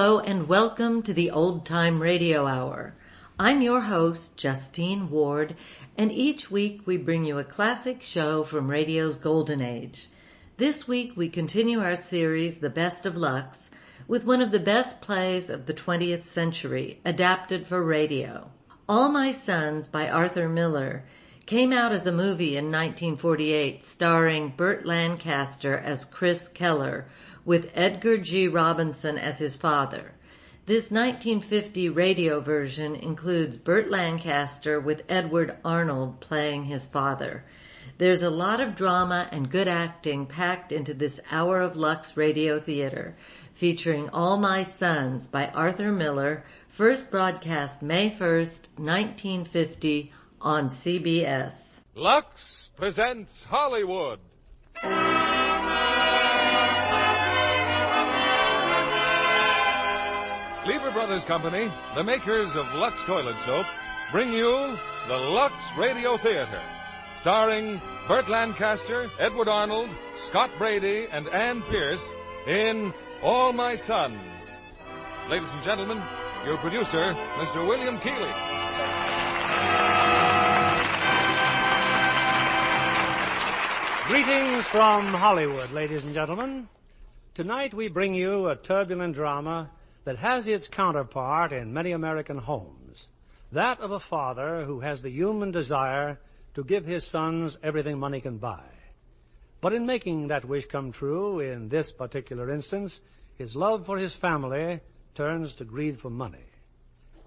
Hello and welcome to the Old Time Radio Hour. I'm your host, Justine Ward, and each week we bring you a classic show from radio's golden age. This week we continue our series, The Best of Lux, with one of the best plays of the 20th century, adapted for radio. All My Sons by Arthur Miller came out as a movie in 1948, starring Burt Lancaster as Chris Keller, with Edgar G Robinson as his father. This 1950 radio version includes Burt Lancaster with Edward Arnold playing his father. There's a lot of drama and good acting packed into this hour of Lux Radio Theater, featuring All My Sons by Arthur Miller, first broadcast May 1st, 1950 on CBS. Lux presents Hollywood. Lever Brothers Company, the makers of Lux Toilet Soap, bring you the Lux Radio Theater, starring Burt Lancaster, Edward Arnold, Scott Brady, and Ann Pierce in All My Sons. Ladies and gentlemen, your producer, Mr. William Keighley. Greetings from Hollywood, ladies and gentlemen. Tonight we bring you a turbulent drama that has its counterpart in many American homes, that of a father who has the human desire to give his sons everything money can buy. But in making that wish come true, in this particular instance, his love for his family turns to greed for money.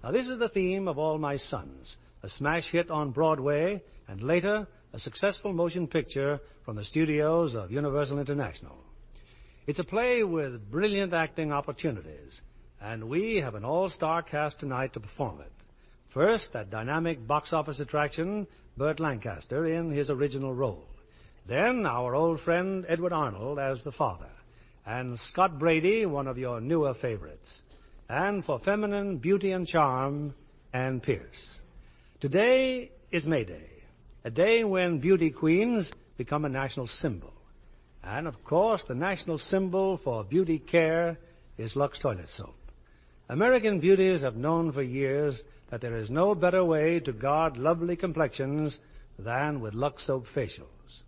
Now, this is the theme of All My Sons, a smash hit on Broadway, and later a successful motion picture from the studios of Universal International. It's a play with brilliant acting opportunities, and we have an all-star cast tonight to perform it. First, that dynamic box office attraction, Burt Lancaster, in his original role. Then, our old friend Edward Arnold as the father. And Scott Brady, one of your newer favorites. And for feminine beauty and charm, Ann Pierce. Today is May Day, a day when beauty queens become a national symbol. And, of course, the national symbol for beauty care is Lux Toilet Soap. American beauties have known for years that there is no better way to guard lovely complexions than with Lux Soap facials.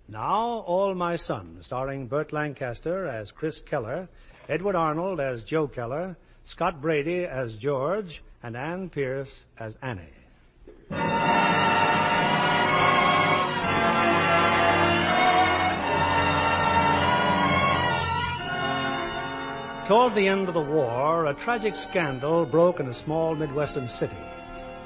Now, All My Sons, starring Burt Lancaster as Chris Keller, Edward Arnold as Joe Keller, Scott Brady as George, and Ann Pierce as Annie. Toward the end of the war, a tragic scandal broke in a small Midwestern city.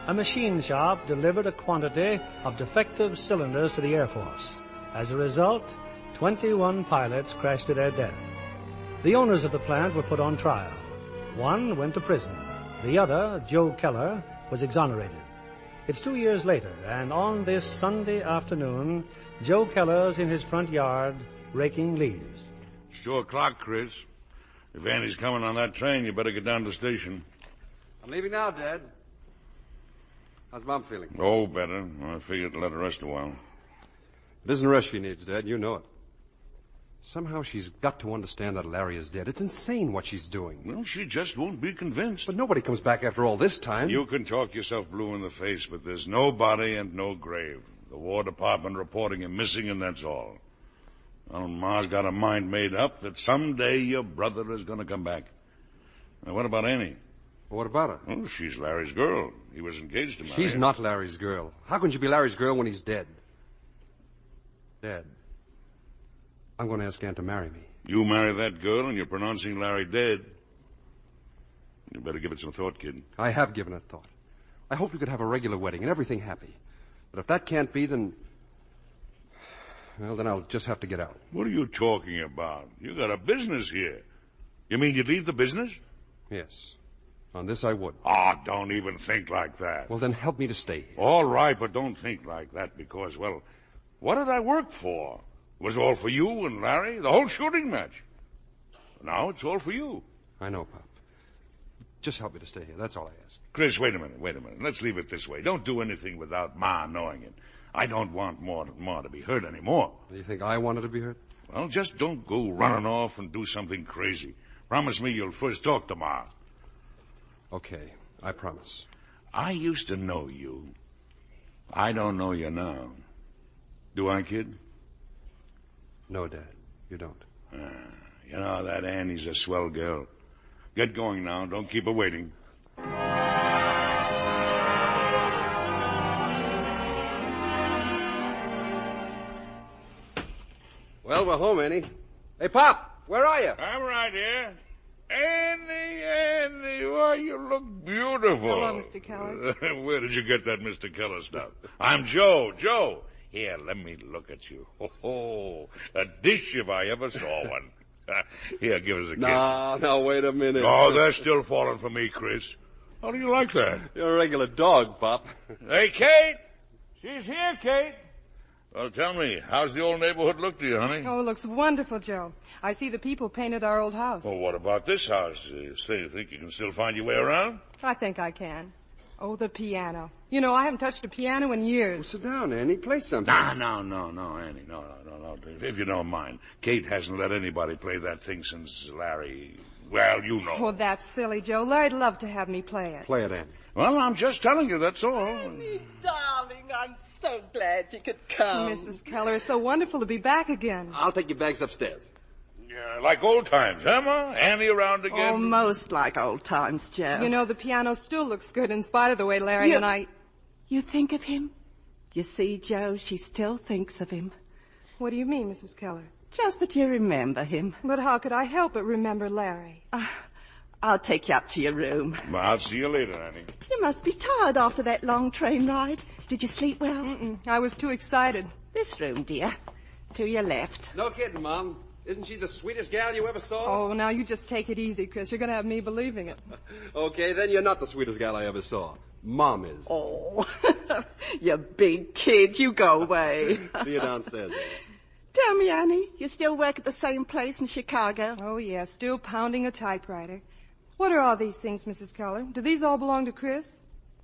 A machine shop delivered a quantity of defective cylinders to the Air Force. As a result, 21 pilots crashed to their death. The owners of the plant were put on trial. One went to prison. The other, Joe Keller, was exonerated. It's 2 years later, and on this Sunday afternoon, Joe Keller's in his front yard raking leaves. It's 2 o'clock, Chris. If Annie's coming on that train, you better get down to the station. I'm leaving now, Dad. How's Mom feeling? Oh, better. I figured to let her rest a while. It isn't rest she needs, Dad. You know it. Somehow she's got to understand that Larry is dead. It's insane what she's doing. Well, she just won't be convinced. But nobody comes back after all this time. You can talk yourself blue in the face, but there's no body and no grave. The War Department reporting him missing, and that's all. Well, Ma's got her mind made up that someday your brother is going to come back. Now, what about Annie? Well, what about her? Oh, she's Larry's girl. He was engaged to marry She's her. not Larry's girl. How can she be Larry's girl when he's dead? Dad, I'm going to ask Ann to marry me. You marry that girl and you're pronouncing Larry dead. You better give it some thought, kid. I have given it thought. I hope we could have a regular wedding and everything happy. But if that can't be, then... well, then I'll just have to get out. What are you talking about? You got a business here. You mean you'd leave the business? Yes. On this I would. Don't even think like that. Well, then help me to stay here. All right, but don't think like that because, well, what did I work for? It was all for you and Larry, the whole shooting match. Now it's all for you. I know, Pop. Just help me to stay here. That's all I ask. Chris, wait a minute. Let's leave it this way. Don't do anything without Ma knowing it. I don't want Ma to be hurt anymore. Do you think I wanted to be hurt? Well, just don't go running off and do something crazy. Promise me you'll first talk to Ma. Okay, I promise. I used to know you. I don't know you now. Do I, kid? No, Dad, you don't. You know, that Annie's a swell girl. Get going now. Don't keep her waiting. Well, we're home, Annie. Hey, Pop, where are you? I'm right here. Annie, why, you look beautiful. Hello, Mr. Keller. Where did you get that Mr. Keller stuff? I'm Joe. Here, let me look at you. Oh, a dish if I ever saw one. Here, give us a kiss. No, wait a minute. Oh, they're still falling for me, Chris. How do you like that? You're a regular dog, Pop. Hey, Kate. She's here, Kate. Well, tell me, how's the old neighborhood look to you, honey? Oh, it looks wonderful, Joe. I see the people painted our old house. Well, what about this house? You think you can still find your way around? I think I can. Oh, the piano. You know, I haven't touched a piano in years. Well, sit down, Annie. Play something. No, Annie. No. If you don't mind. Kate hasn't let anybody play that thing since Larry... Well, you know. Oh, that's silly, Joe. Larry'd love to have me play it. Play it, Annie. Well, I'm just telling you, that's all. Annie, darling, I'm so glad you could come. Mrs. Keller, it's so wonderful to be back again. I'll take your bags upstairs. Yeah, like old times, huh, Ma? Annie around again? Almost like old times, Joe. You know, the piano still looks good in spite of the way Larry and I... You think of him? You see, Joe, she still thinks of him. What do you mean, Mrs. Keller? Just that you remember him. But how could I help but remember Larry? I'll take you up to your room. Well, I'll see you later, Annie. You must be tired after that long train ride. Did you sleep well? Mm-mm. I was too excited. This room, dear. To your left. No kidding, Mom. Isn't she the sweetest gal you ever saw? Oh, now you just take it easy, Chris. You're going to have me believing it. Okay, then you're not the sweetest gal I ever saw. Mom is. Oh, you big kid. You go away. See you downstairs. Tell me, Annie, you still work at the same place in Chicago? Oh, yeah, still pounding a typewriter. What are all these things, Mrs. Keller? Do these all belong to Chris?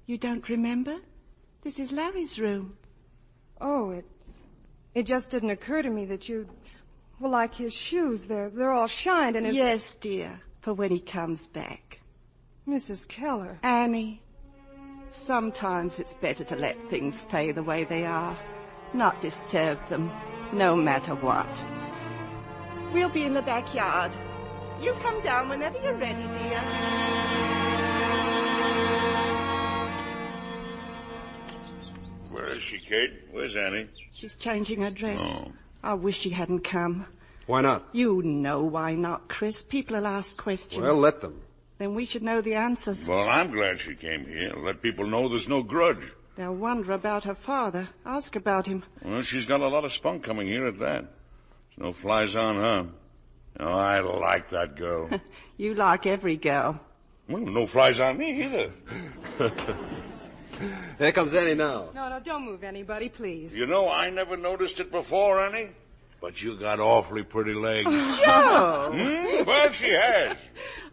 You don't remember? This is Larry's room. Oh, it just didn't occur to me that you'd... Well, like his shoes, they're all shined and his... Yes, dear, for when he comes back. Mrs. Keller. Annie, sometimes it's better to let things stay the way they are, not disturb them, no matter what. We'll be in the backyard. You come down whenever you're ready, dear. Where is she, Kate? Where's Annie? She's changing her dress. Oh. I wish she hadn't come. Why not? You know why not, Chris. People will ask questions. Well, let them. Then we should know the answers. Well, I'm glad she came here. Let people know there's no grudge. They'll wonder about her father. Ask about him. Well, she's got a lot of spunk coming here at that. There's no flies on her. Oh, I like that girl. You like every girl. Well, no flies on me either. Here comes Annie now. No, don't move anybody, please. You know, I never noticed it before, Annie. But you got awfully pretty legs. Joe! Well, she has.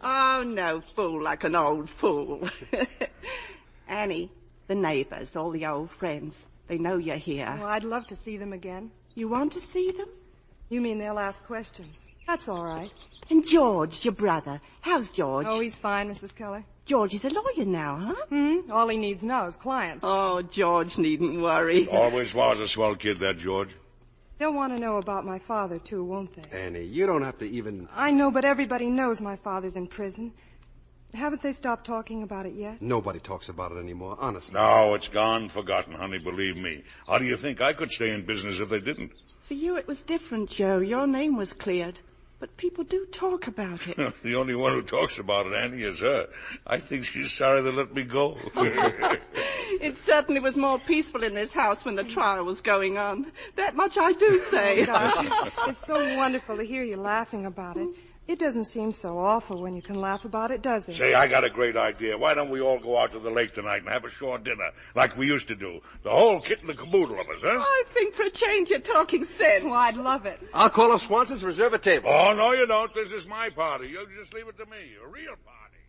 Oh, no fool like an old fool. Annie, the neighbors, all the old friends, they know you're here. Well, I'd love to see them again. You want to see them? You mean they'll ask questions? That's all right. And George, your brother, how's George? Oh, he's fine, Mrs. Keller. George is a lawyer now, huh? All he needs now is clients. Oh, George needn't worry. Always was a swell kid, that George. They'll want to know about my father, too, won't they? Annie, you don't have to even... I know, but everybody knows my father's in prison. Haven't they stopped talking about it yet? Nobody talks about it anymore, honestly. No, it's gone, forgotten, honey, believe me. How do you think I could stay in business if they didn't? For you, it was different, Joe. Your name was cleared. But people do talk about it. The only one who talks about it, Annie, is her. I think she's sorry they let me go. It certainly was more peaceful in this house when the trial was going on. That much I do say. Oh, gosh, it's so wonderful to hear you laughing about it. It doesn't seem so awful when you can laugh about it, does it? Say, I got a great idea. Why don't we all go out to the lake tonight and have a shore dinner like we used to do? The whole kit and the caboodle of us, huh? I think for a change you're talking sense. Well, I'd love it. I'll call up Swanson's, reserve a table. Oh, no, you don't. This is my party. You just leave it to me. A real party.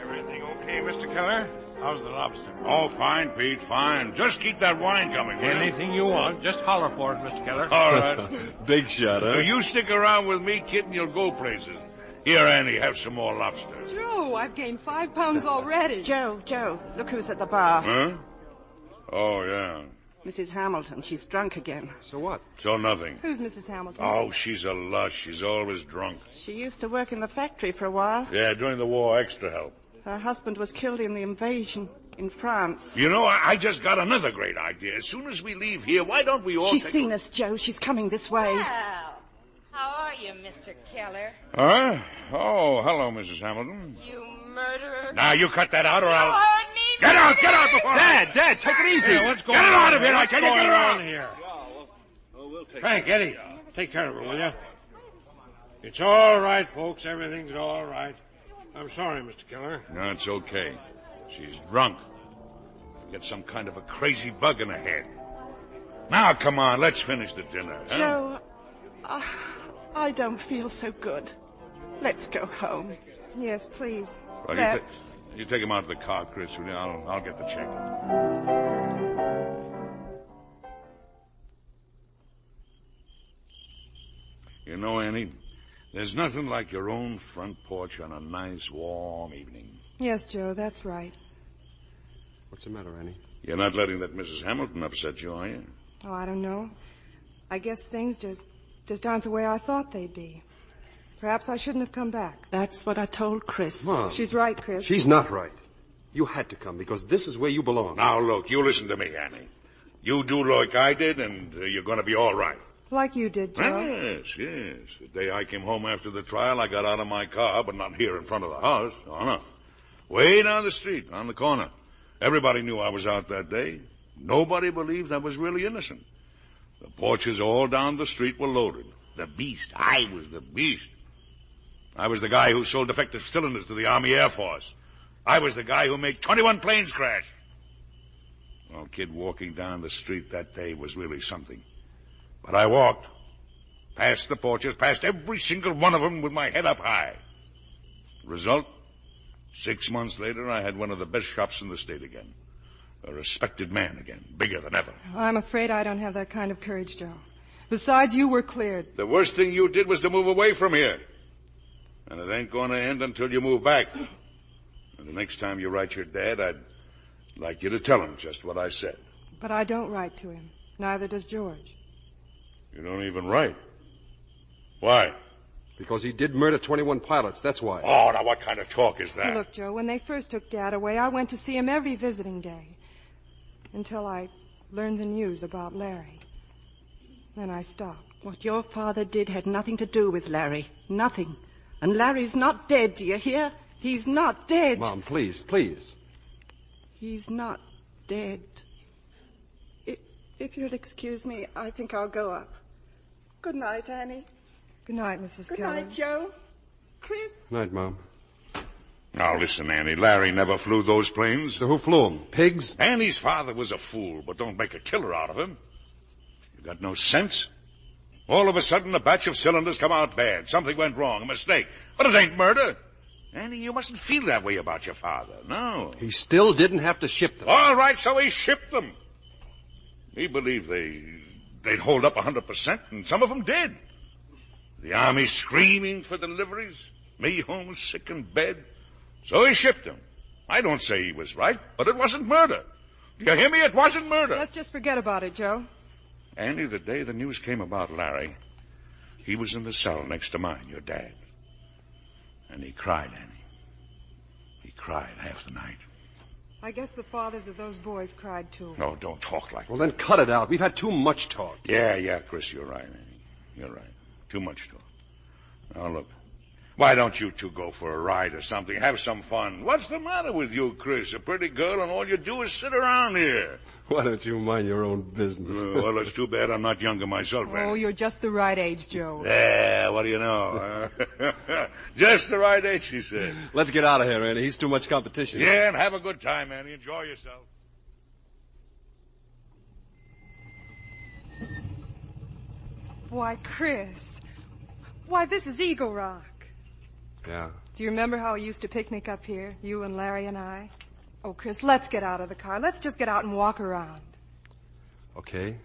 Everything okay, Mr. Keller? How's the lobster? Oh, fine, Pete, fine. Just keep that wine coming, will you? Anything you want. Just holler for it, Mr. Keller. All right. Big shot, huh? So you stick around with me, kid, and you'll go places. Here, Annie, have some more lobster. Joe, I've gained 5 pounds already. Joe, look who's at the bar. Huh? Oh, yeah. Mrs. Hamilton. She's drunk again. So what? So nothing. Who's Mrs. Hamilton? Oh, she's a lush. She's always drunk. She used to work in the factory for a while. Yeah, during the war, extra help. Her husband was killed in the invasion in France. You know, I just got another great idea. As soon as we leave here, why don't we all She's seen us, Joe. She's coming this way. Well, how are you, Mr. Keller? Huh? Oh, hello, Mrs. Hamilton. You murderer. Now, you cut that out or You I'll... heard me? Get out before... Dad, take it easy. Hey, what's going Get on? her out of here, I tell you, get her out. Here? Frank, Eddie, take care of her, will you? It's all right, folks. Everything's all right. I'm sorry, Mr. Keller. No, it's okay. She's drunk. Get some kind of a crazy bug in her head. Now, come on, let's finish the dinner. Huh? Joe, I don't feel so good. Let's go home. Yes, please. Well, Let's. you take him out to the car, Chris, will you? I'll get the check. You know, Annie, there's nothing like your own front porch on a nice, warm evening. Yes, Joe, that's right. What's the matter, Annie? You're not letting that Mrs. Hamilton upset you, are you? Oh, I don't know. I guess things just aren't the way I thought they'd be. Perhaps I shouldn't have come back. That's what I told Chris. Mom. She's right, Chris. She's not right. You had to come because this is where you belong. Now, look, you listen to me, Annie. You do like I did, and you're going to be all right. Like you did, Joe. Yes. The day I came home after the trial, I got out of my car, but not here in front of the house. Oh, no. Way down the street, on the corner. Everybody knew I was out that day. Nobody believed I was really innocent. The porches all down the street were loaded. The beast. I was the beast. I was the guy who sold defective cylinders to the Army Air Force. I was the guy who made 21 planes crash. Well, kid, walking down the street that day was really something. But I walked, past the porches, past every single one of them with my head up high. Result, 6 months later, I had one of the best shops in the state again. A respected man again, bigger than ever. I'm afraid I don't have that kind of courage, Joe. Besides, you were cleared. The worst thing you did was to move away from here. And it ain't going to end until you move back. And the next time you write your dad, I'd like you to tell him just what I said. But I don't write to him. Neither does George. You don't even write. Why? Because he did murder 21 pilots, that's why. Oh, now what kind of talk is that? Look, Joe, when they first took Dad away, I went to see him every visiting day. Until I learned the news about Larry. Then I stopped. What your father did had nothing to do with Larry. Nothing. And Larry's not dead, do you hear? He's not dead. Mom, please. He's not dead. If you'll excuse me, I think I'll go up. Good night, Annie. Good night, Mrs. Good Keller. night, Joe. Chris. Night, Mom. Now, listen, Annie. Larry never flew those planes. So who flew them? Pigs? Annie's father was a fool, but don't make a killer out of him. You got no sense? All of a sudden, a batch of cylinders come out bad. Something went wrong, a mistake. But it ain't murder. Annie, you mustn't feel that way about your father. No. He still didn't have to ship them. All right, so he shipped them. He believed they'd hold up 100%, and some of them did. The Army screaming for deliveries, me home sick in bed. So he shipped them. I don't say he was right, but it wasn't murder. Do you hear me? It wasn't murder. Let's just forget about it, Joe. Andy, the day the news came about Larry, he was in the cell next to mine, your dad. And he cried, Annie. He cried half the night. I guess the fathers of those boys cried, too. No, don't talk like that. Well, then cut it out. We've had too much talk. Yeah, Chris, you're right, Annie. You're right. Too much talk. Now, look. Why don't you two go for a ride or something? Have some fun. What's the matter with you, Chris? A pretty girl, and all you do is sit around here. Why don't you mind your own business? Well, it's too bad I'm not younger myself, Oh, Annie. you're just the right age, Joe. Yeah, what do you know? Huh? Just the right age, she said. Let's get out of here, Andy. He's too much competition. Yeah, and have a good time, Annie. Enjoy yourself. Why, Chris. Why, this is Eagle Rock. Yeah. Do you remember how we used to picnic up here, you and Larry and I? Oh, Chris, let's get out of the car. Let's just get out and walk around. Okay.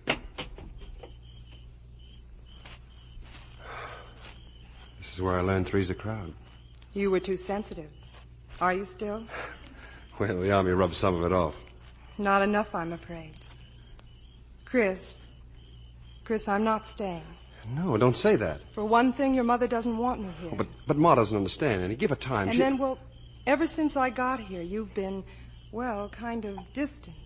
This is where I learned three's a crowd. You were too sensitive. Are you still? Well, the Army rubbed some of it off. Not enough, I'm afraid. Chris, I'm not staying. No, don't say that. For one thing, your mother doesn't want me here. Oh, but Ma doesn't understand, and give her time. And then, well, ever since I got here, you've been, well, kind of distant.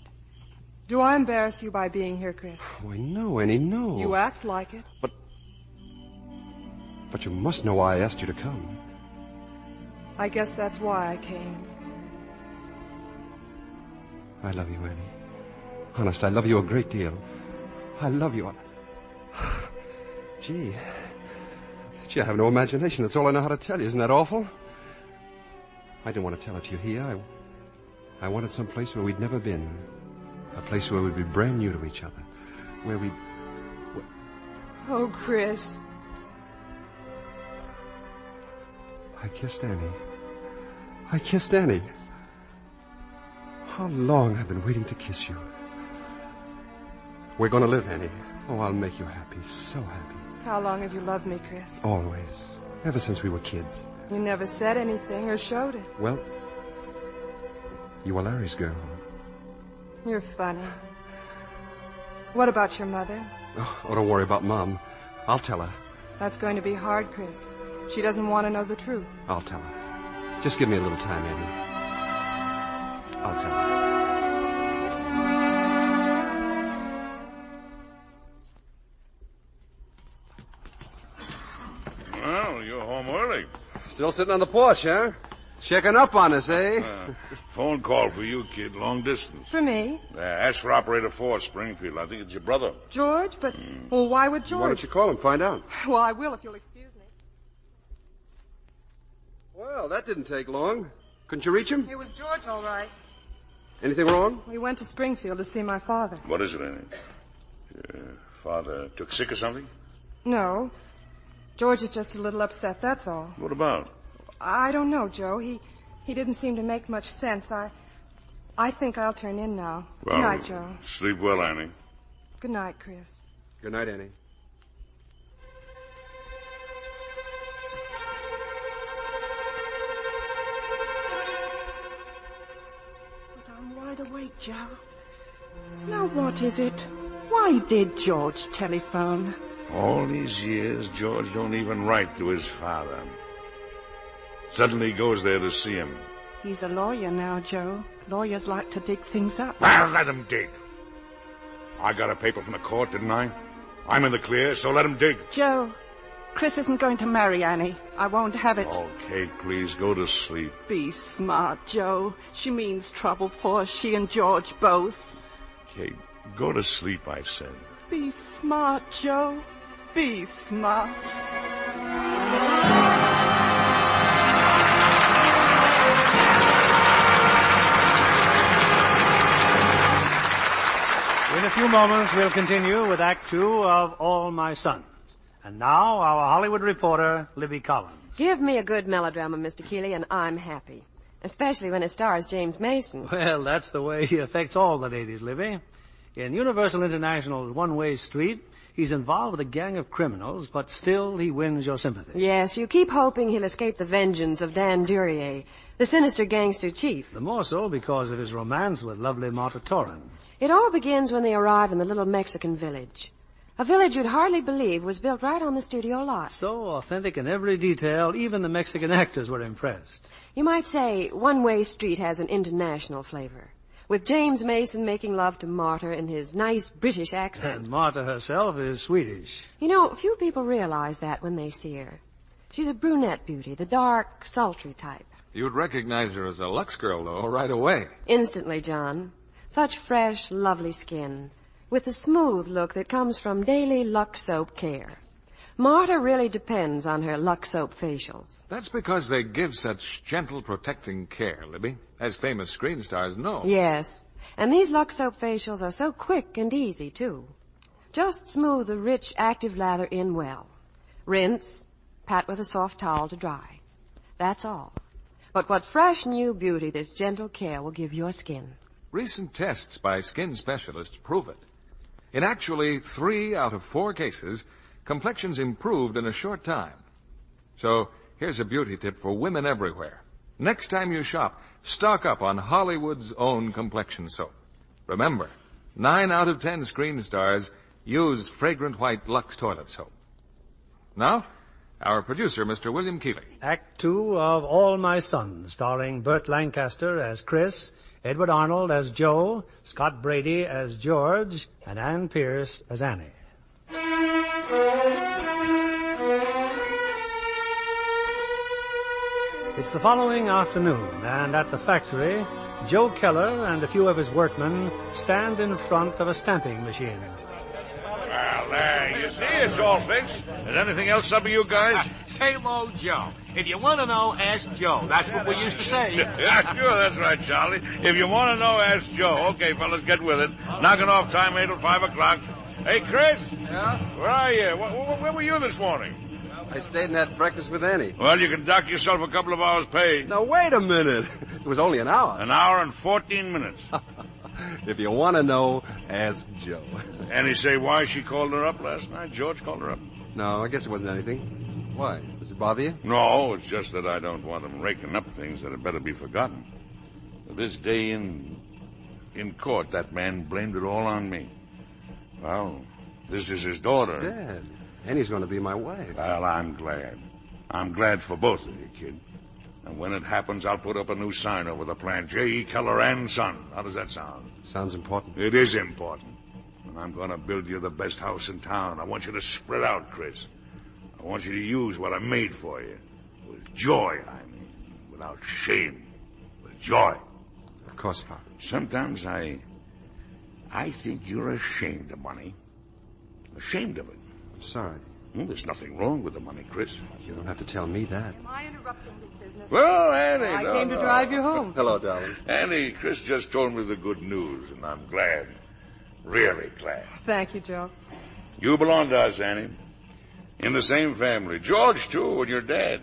Do I embarrass you by being here, Chris? Oh, no, Annie, no. You act like it. But you must know why I asked you to come. I guess that's why I came. I love you, Annie. Honest, I love you a great deal. I love you. Gee, I have no imagination. That's all I know how to tell you. Isn't that awful? I didn't want to tell it to you here. I wanted some place where we'd never been. A place where we'd be brand new to each other. Where we'd... Oh, Chris. I kissed Annie. How long I've been waiting to kiss you. We're going to live, Annie. Oh, I'll make you happy. So happy. How long have you loved me, Chris? Always. Ever since we were kids. You never said anything or showed it. Well, you were Larry's girl. You're funny. What about your mother? Oh, don't worry about Mom. I'll tell her. That's going to be hard, Chris. She doesn't want to know the truth. I'll tell her. Just give me a little time, Annie. I'll tell her. Well, you're home early. Still sitting on the porch, huh? Checking up on us, eh? Phone call for you, kid. Long distance. For me? Ask for Operator 4 at Springfield. I think it's your brother. George? But, well, why would George? Why don't you call him? Find out. Well, I will if you'll excuse me. Well, that didn't take long. Couldn't you reach him? It was George, all right. Anything wrong? We went to Springfield to see my father. What is it, Annie? Your father took sick or something? No. George is just a little upset, that's all. What about? I don't know, Joe. He didn't seem to make much sense. I think I'll turn in now. Well, good night, Joe. Sleep well, Annie. Good night, Chris. Good night, Annie. But I'm wide awake, Joe. Now what is it? Why did George telephone? All these years, George don't even write to his father. Suddenly he goes there to see him. He's a lawyer now, Joe. Lawyers like to dig things up. Well, let him dig. I got a paper from the court, didn't I? I'm in the clear, so let him dig. Joe, Chris isn't going to marry Annie. I won't have it. Oh, Kate, please, go to sleep. Be smart, Joe. She means trouble for us, she and George both. Kate, go to sleep, I said. Be smart, Joe. Be smart. In a few moments, we'll continue with Act Two of All My Sons. And now, our Hollywood reporter, Libby Collins. Give me a good melodrama, Mr. Keeley, and I'm happy. Especially when it stars James Mason. Well, that's the way he affects all the ladies, Libby. In Universal International's One-Way Street, he's involved with a gang of criminals, but still he wins your sympathy. Yes, you keep hoping he'll escape the vengeance of Dan Duryea, the sinister gangster chief. The more so because of his romance with lovely Marta Torrance. It all begins when they arrive in the little Mexican village. A village you'd hardly believe was built right on the studio lot. So authentic in every detail, even the Mexican actors were impressed. You might say One-Way Street has an international flavor, with James Mason making love to Marta in his nice British accent. And Marta herself is Swedish. You know, few people realize that when they see her. She's a brunette beauty, the dark, sultry type. You'd recognize her as a Lux girl, though, right away. Instantly, John. Such fresh, lovely skin, with the smooth look that comes from daily Lux soap care. Marta really depends on her Lux soap facials. That's because they give such gentle, protecting care, Libby, as famous screen stars know. Yes, and these Lux soap facials are so quick and easy, too. Just smooth the rich, active lather in well. Rinse, pat with a soft towel to dry. That's all. But what fresh new beauty this gentle care will give your skin. Recent tests by skin specialists prove it. In actually 3 out of 4 cases, complexions improved in a short time. So here's a beauty tip for women everywhere. Next time you shop, stock up on Hollywood's own complexion soap. Remember, 9 out of 10 screen stars use fragrant white Lux toilet soap. Now, our producer, Mr. William Keeley. Act 2 of All My Sons, starring Burt Lancaster as Chris, Edward Arnold as Joe, Scott Brady as George, and Ann Pierce as Annie. It's the following afternoon, and at the factory, Joe Keller and a few of his workmen stand in front of a stamping machine. Well, there, you see, it's all fixed. Is anything else up with you guys? Same old Joe. If you want to know, ask Joe. That's what we used to say. Yeah, sure, that's right, Charlie. If you want to know, ask Joe. Okay, fellas, get with it. Knocking off time 8 till 5 o'clock. Hey, Chris? Yeah? Where are you? Where were you this morning? I stayed and had breakfast with Annie. Well, you can dock yourself a couple of hours' pay. Now, wait a minute. It was only an hour. An hour and 14 minutes. If you want to know, ask Joe. Annie say why she called her up last night? George called her up? No, I guess it wasn't anything. Why? Does it bother you? No, it's just that I don't want him raking up things that had better be forgotten. This day in court, that man blamed it all on me. Well, this is his daughter. Dad, Annie's going to be my wife. Well, I'm glad. I'm glad for both of you, kid. And when it happens, I'll put up a new sign over the plant. J.E. Keller and Son. How does that sound? Sounds important. It is important. And I'm going to build you the best house in town. I want you to spread out, Chris. I want you to use what I made for you. With joy, I mean. Without shame. With joy. Of course, Pop. Sometimes I think you're ashamed of money. Ashamed of it. I'm sorry. Well, there's nothing wrong with the money, Chris. You don't have to tell me that. Am I interrupting big business? Well, Annie... I came to drive you home. Hello, darling. Annie, Chris just told me the good news, and I'm glad. Really glad. Thank you, Joe. You belong to us, Annie. In the same family. George, too, and your dad.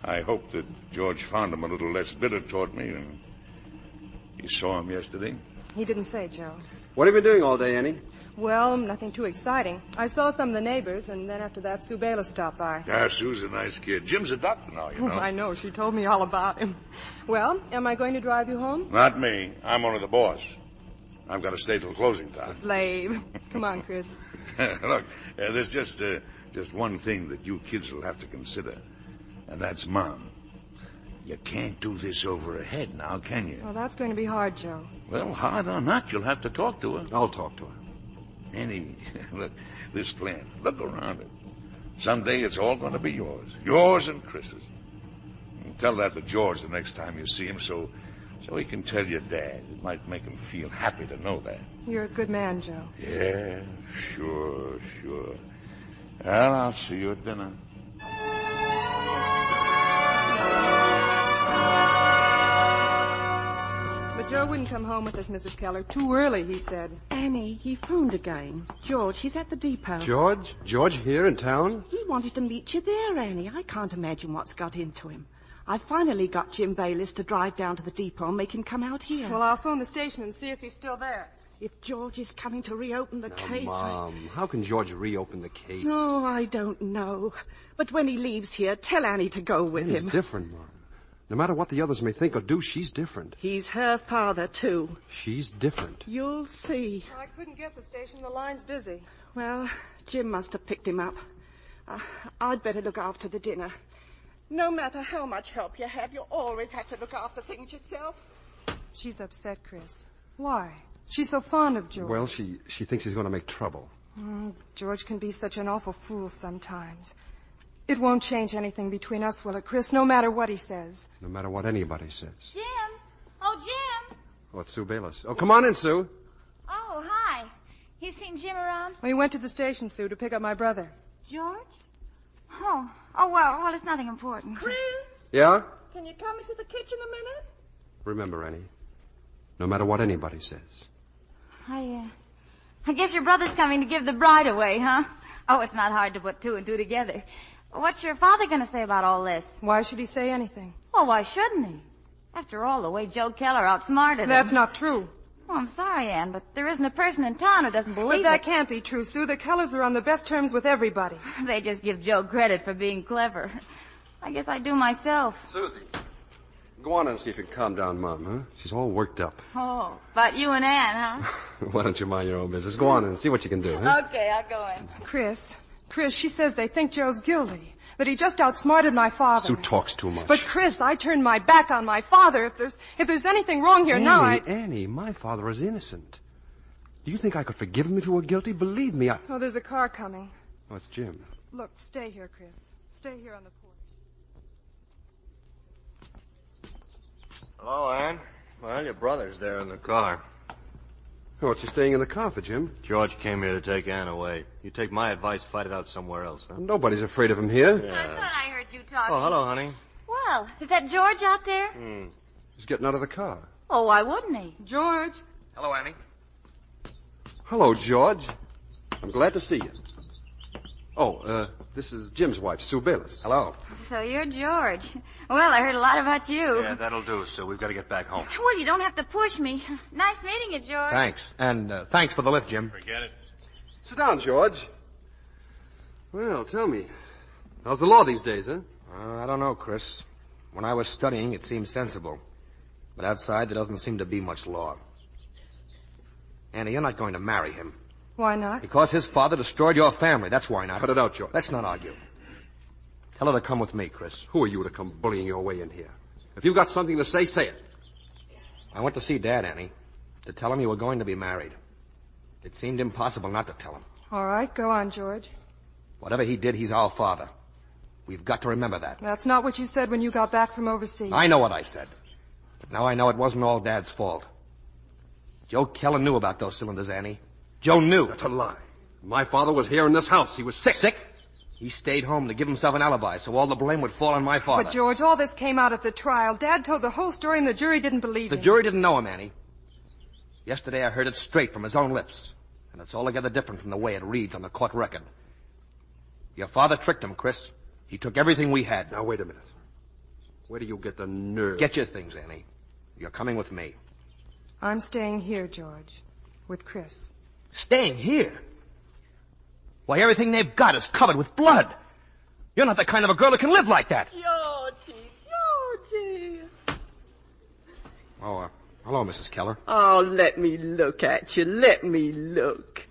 I hope that George found him a little less bitter toward me. And you saw him yesterday? He didn't say, Joe. What have you been doing all day, Annie? Well, nothing too exciting. I saw some of the neighbors, and then after that, Sue Bayless stopped by. Yeah, Sue's a nice kid. Jim's a doctor now, you know. I know. She told me all about him. Well, am I going to drive you home? Not me. I'm only the boss. I've got to stay till closing time. Slave. Come on, Chris. Look, there's just one thing that you kids will have to consider, and that's Mom. You can't do this over her head now, can you? Well, that's going to be hard, Joe. Well, hard or not, you'll have to talk to her. I'll talk to her. Annie, look, this plant, look around it. Someday it's all going to be yours. Yours and Chris's. And tell that to George the next time you see him so he can tell your dad. It might make him feel happy to know that. You're a good man, Joe. Yeah, sure. Well, I'll see you at dinner. But Joe wouldn't come home with us, Mrs. Keller. Too early, he said. Annie, he phoned again. George, he's at the depot. George? George here in town? He wanted to meet you there, Annie. I can't imagine what's got into him. I finally got Jim Bayliss to drive down to the depot and make him come out here. Well, I'll phone the station and see if he's still there. If George is coming to reopen the case... Mom, how can George reopen the case? Oh, I don't know. But when he leaves here, tell Annie to go with him. He's different, Mom. No matter what the others may think or do, she's different. He's her father, too. She's different. You'll see. I couldn't get the station. The line's busy. Well, Jim must have picked him up. I'd better look after the dinner. No matter how much help you have, you always have to look after things yourself. She's upset, Chris. Why? She's so fond of George. Well, she thinks he's going to make trouble. George can be such an awful fool sometimes. It won't change anything between us, will it, Chris? No matter what he says. No matter what anybody says. Jim! Oh, Jim! Oh, it's Sue Bayless. Oh, come on in, Sue. Oh, hi. You seen Jim around? We went to the station, Sue, to pick up my brother. George? Oh, well, it's nothing important. Chris? Yeah? Can you come into the kitchen a minute? Remember, Annie, no matter what anybody says. I guess your brother's coming to give the bride away, huh? Oh, it's not hard to put two and two together. What's your father going to say about all this? Why should he say anything? Well, why shouldn't he? After all, the way Joe Keller outsmarted him. That's not true. Oh, I'm sorry, Ann, but there isn't a person in town who doesn't believe it. But that can't be true, Sue. The Kellers are on the best terms with everybody. They just give Joe credit for being clever. I guess I do myself. Susie, go on and see if you can calm down Mom, huh? She's all worked up. Oh, but you and Ann, huh? Why don't you mind your own business? Go on and see what you can do, huh? Okay, I'll go in. Chris, she says they think Joe's guilty. That he just outsmarted my father. Sue talks too much. But Chris, I turned my back on my father. If there's anything wrong here now, Annie, my father is innocent. Do you think I could forgive him if he were guilty? Believe me, Oh, there's a car coming. Oh, it's Jim. Look, stay here, Chris. Stay here on the porch. Hello, Ann. Well, your brother's there in the car. Oh, what's you staying in the car for, Jim? George came here to take Ann away. You take my advice, fight it out somewhere else, huh? Nobody's afraid of him here. I thought I heard you talking. Oh, hello, honey. Well, is that George out there? He's getting out of the car. Oh, why wouldn't he? George. Hello, Annie. Hello, George. I'm glad to see you. Oh, this is Jim's wife, Sue Bayless. Hello. So you're George. Well, I heard a lot about you. Yeah, that'll do, Sue. We've got to get back home. Well, you don't have to push me. Nice meeting you, George. Thanks. And thanks for the lift, Jim. Forget it. Sit down, George. Well, tell me, how's the law these days, huh? I don't know, Chris. When I was studying, it seemed sensible. But outside, there doesn't seem to be much law. Annie, you're not going to marry him. Why not? Because his father destroyed your family. That's why not. Cut it out, George. Let's not argue. Tell her to come with me, Chris. Who are you to come bullying your way in here? If you've got something to say, say it. I went to see Dad, Annie, to tell him you were going to be married. It seemed impossible not to tell him. All right, go on, George. Whatever he did, he's our father. We've got to remember that. That's not what you said when you got back from overseas. I know what I said. But now I know it wasn't all Dad's fault. Joe Keller knew about those cylinders, Annie. Joe knew. That's a lie. My father was here in this house. He was sick. Sick? He stayed home to give himself an alibi, so all the blame would fall on my father. But, George, all this came out at the trial. Dad told the whole story and the jury didn't believe him. The jury didn't know him, Annie. Yesterday I heard it straight from his own lips. And it's altogether different from the way it reads on the court record. Your father tricked him, Chris. He took everything we had. Now, wait a minute. Where do you get the nerve? Get your things, Annie. You're coming with me. I'm staying here, George, with Chris. Staying here? Why, everything they've got is covered with blood. You're not the kind of a girl who can live like that. Georgie. Oh, hello, Mrs. Keller. Oh, let me look at you. Let me look.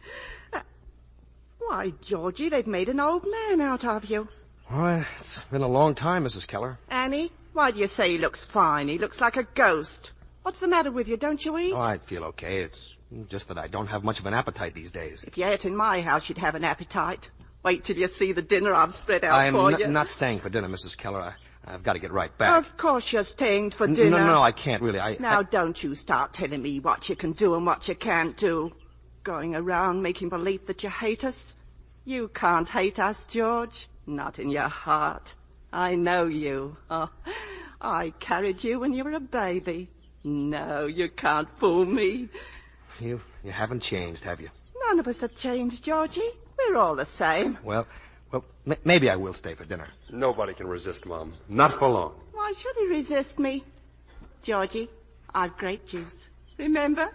Why, Georgie, they've made an old man out of you. Why, it's been a long time, Mrs. Keller. Annie, why do you say he looks fine? He looks like a ghost. What's the matter with you? Don't you eat? Oh, I feel okay. It's just that I don't have much of an appetite these days. If you ate in my house, you'd have an appetite. Wait till you see the dinner I've spread out for you. I'm not staying for dinner, Mrs. Keller. I've got to get right back. Of course you're staying for dinner. No, I can't really. Now, don't you start telling me what you can do and what you can't do. Going around making believe that you hate us. You can't hate us, George. Not in your heart. I know you. Oh, I carried you when you were a baby. No, you can't fool me. You haven't changed, have you? None of us have changed, Georgie. We're all the same. Well, maybe I will stay for dinner. Nobody can resist, Mom. Not for long. Why should he resist me? Georgie, I've grape juice. Remember?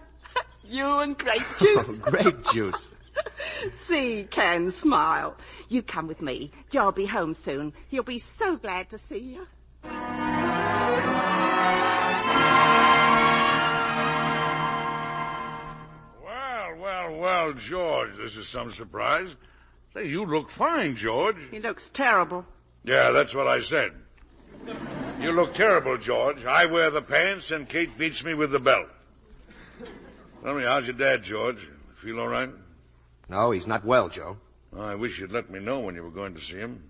You and grape juice. Oh, grape juice. See, Ken, smile. You come with me. Joe'll be home soon. He'll be so glad to see you. Well, George, this is some surprise. Say, you look fine, George. He looks terrible. Yeah, that's what I said. You look terrible, George. I wear the pants and Kate beats me with the belt. Tell me, how's your dad, George? Feel all right? No, he's not well, Joe. Oh, I wish you'd let me know when you were going to see him.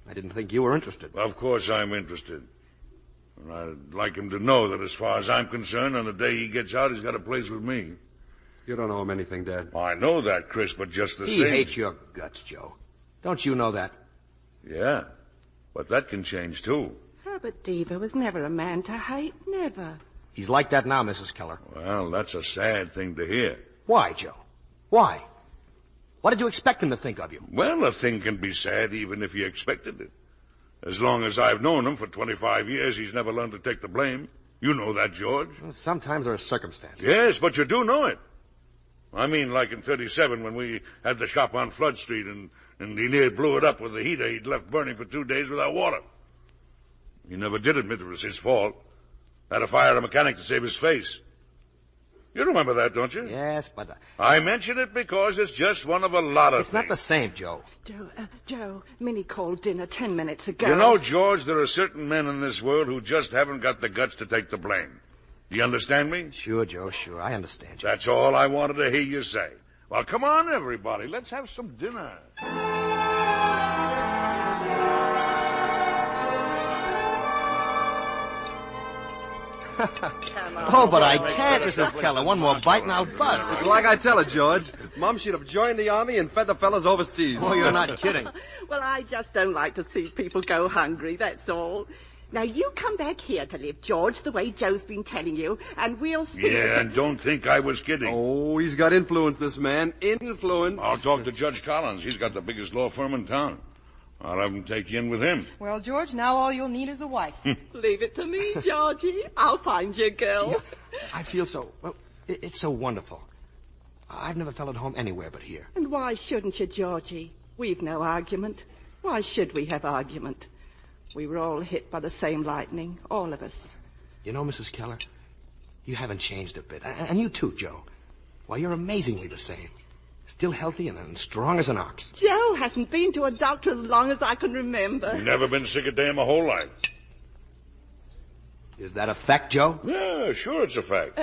I didn't think you were interested. Of course I'm interested. And I'd like him to know that as far as I'm concerned, on the day he gets out, he's got a place with me. You don't owe him anything, Dad. I know that, Chris, but just the same... He hates your guts, Joe. Don't you know that? Yeah, but that can change, too. Herbert Deaver was never a man to hate, never. He's like that now, Mrs. Keller. Well, that's a sad thing to hear. Why, Joe? Why? What did you expect him to think of you? Well, a thing can be sad even if you expected it. As long as I've known him for 25 years, he's never learned to take the blame. You know that, George. Well, sometimes there are circumstances. Yes, but you do know it. I mean, like in 37 when we had the shop on Flood Street and he near blew it up with the heater he'd left burning for 2 days without water. He never did admit it was his fault. Had to fire a mechanic to save his face. You remember that, don't you? Yes, but... I mention it because it's just one of a lot of It's things. not the same, Joe. Joe, Minnie called dinner 10 minutes ago. You know, George, there are certain men in this world who just haven't got the guts to take the blame. Do you understand me? Sure, Joe, sure. I understand you. That's all I wanted to hear you say. Well, come on, everybody. Let's have some dinner. Oh, but I can't, Mrs. Keller. One more bite and I'll bust. It's like I tell her, George. Mom should have joined the army and fed the fellas overseas. Oh, you're not kidding. Well, I just don't like to see people go hungry, that's all. Now, you come back here to live, George, the way Joe's been telling you, and we'll see. Yeah, and don't think I was kidding. Oh, he's got influence, this man. Influence. I'll talk to Judge Collins. He's got the biggest law firm in town. I'll have him take you in with him. Well, George, now all you'll need is a wife. Leave it to me, Georgie. I'll find you a girl. See, I feel so... Well, it's so wonderful. I've never felt at home anywhere but here. And why shouldn't you, Georgie? We've no argument. Why should we have argument? We were all hit by the same lightning, all of us. You know, Mrs. Keller, you haven't changed a bit. And you too, Joe. Why, you're amazingly the same. Still healthy and strong as an ox. Joe hasn't been to a doctor as long as I can remember. Never been sick a day in my whole life. Is that a fact, Joe? Yeah, sure it's a fact.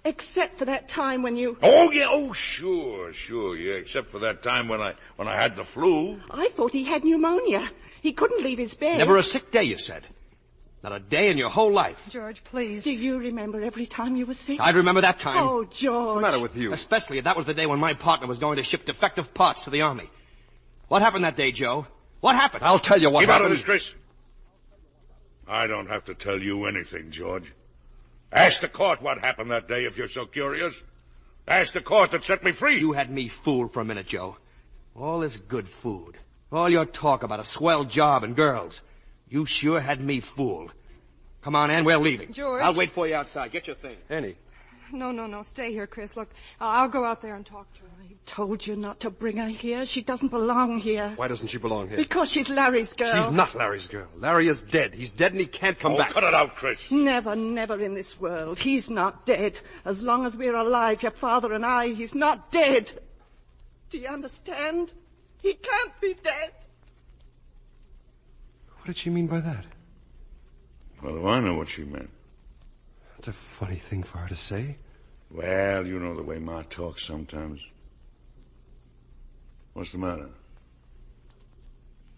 Except for that time when you... Oh, yeah, sure, yeah, except for that time when I had the flu. I thought he had pneumonia. He couldn't leave his bed. Never a sick day, you said. Not a day in your whole life. George, please. Do you remember every time you were sick? I'd remember that time. Oh, George. What's the matter with you? Especially if that was the day when my partner was going to ship defective parts to the Army. What happened that day, Joe? What happened? I'll tell you what Keep happened. out of this, Chris. I don't have to tell you anything, George. Ask the court what happened that day if you're so curious. Ask the court that set me free. You had me fooled for a minute, Joe. All this good food. All your talk about a swell job and girls. You sure had me fooled. Come on, Ann, we're leaving. George. I'll wait for you outside. Get your thing. Annie. No. Stay here, Chris. Look, I'll go out there and talk to her. I told you not to bring her here. She doesn't belong here. Why doesn't she belong here? Because she's Larry's girl. She's not Larry's girl. Larry is dead. He's dead and he can't come back. Cut it out, Chris. Never in this world. He's not dead. As long as we're alive, your father and I, he's not dead. Do you understand? He can't be dead. What did she mean by that? Well, do I know what she meant? That's a funny thing for her to say. Well, you know the way Ma talks sometimes. What's the matter?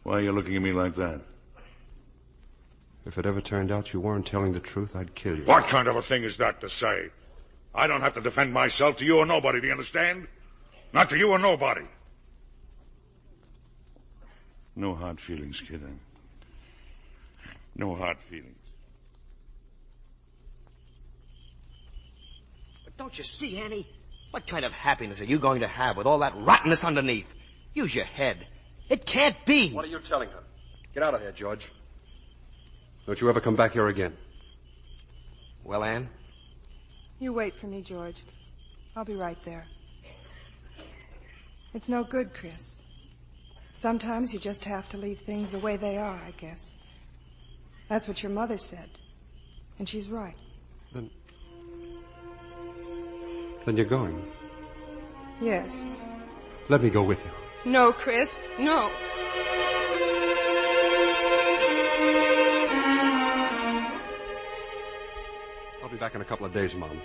Why are you looking at me like that? If it ever turned out you weren't telling the truth, I'd kill you. What kind of a thing is that to say? I don't have to defend myself to you or nobody, do you understand? Not to you or nobody. No hard feelings, kid. No hard feelings. But don't you see, Annie? What kind of happiness are you going to have with all that rottenness underneath? Use your head. It can't be. What are you telling her? Get out of here, George. Don't you ever come back here again. Well, Ann? You wait for me, George. I'll be right there. It's no good, Chris. Sometimes you just have to leave things the way they are, I guess. That's what your mother said. And she's right. Then you're going. Yes. Let me go with you. No, Chris. No. I'll be back in a couple of days, Mom.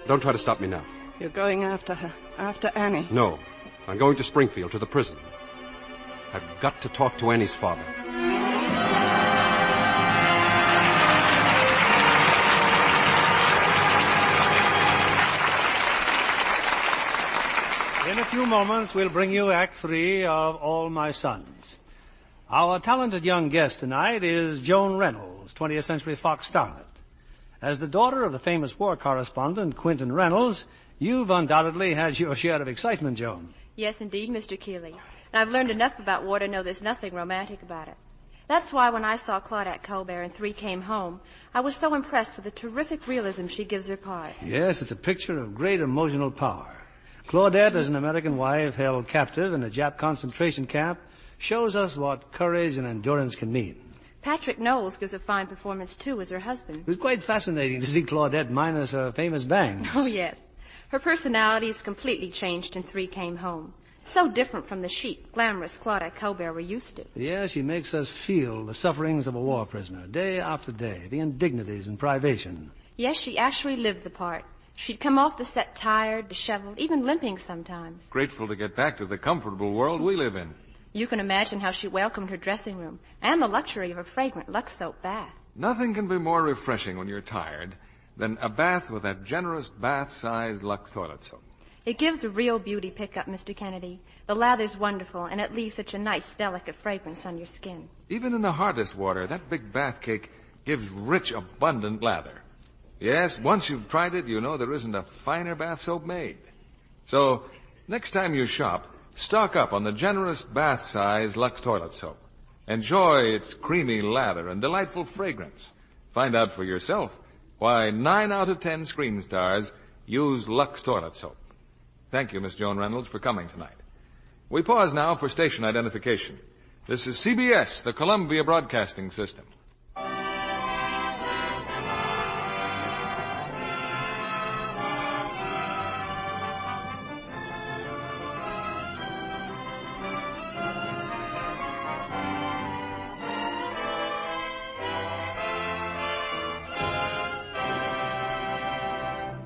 Don't try to stop me now. You're going after her, after Annie. No. I'm going to Springfield, to the prison. I've got to talk to Annie's father. In a few moments, we'll bring you Act 3 of All My Sons. Our talented young guest tonight is Joan Reynolds, 20th Century Fox starlet. As the daughter of the famous war correspondent Quentin Reynolds, you've undoubtedly had your share of excitement, Joan. Yes, indeed, Mr. Keeley. And I've learned enough about war to know there's nothing romantic about it. That's why when I saw Claudette Colbert in Three Came Home, I was so impressed with the terrific realism she gives her part. Yes, it's a picture of great emotional power. Claudette, as an American wife held captive in a Jap concentration camp, shows us what courage and endurance can mean. Patrick Knowles gives a fine performance, too, as her husband. It was quite fascinating to see Claudette minus her famous bangs. Oh, yes. Her personality is completely changed in Three Came Home. So different from the chic, glamorous Claudette Colbert we're used to. Yeah, she makes us feel the sufferings of a war prisoner, day after day, the indignities and privation. Yes, she actually lived the part. She'd come off the set tired, disheveled, even limping sometimes. Grateful to get back to the comfortable world we live in. You can imagine how she welcomed her dressing room and the luxury of a fragrant Lux soap bath. Nothing can be more refreshing when you're tired than a bath with that generous bath-sized Lux toilet soap. It gives a real beauty pickup, Mr. Kennedy. The lather's wonderful, and it leaves such a nice, delicate fragrance on your skin. Even in the hardest water, that big bath cake gives rich, abundant lather. Yes, once you've tried it, you know there isn't a finer bath soap made. So, next time you shop, stock up on the generous bath-size Lux toilet soap. Enjoy its creamy lather and delightful fragrance. Find out for yourself why 9 out of 10 screen stars use Lux toilet soap. Thank you, Miss Joan Reynolds, for coming tonight. We pause now for station identification. This is CBS, the Columbia Broadcasting System.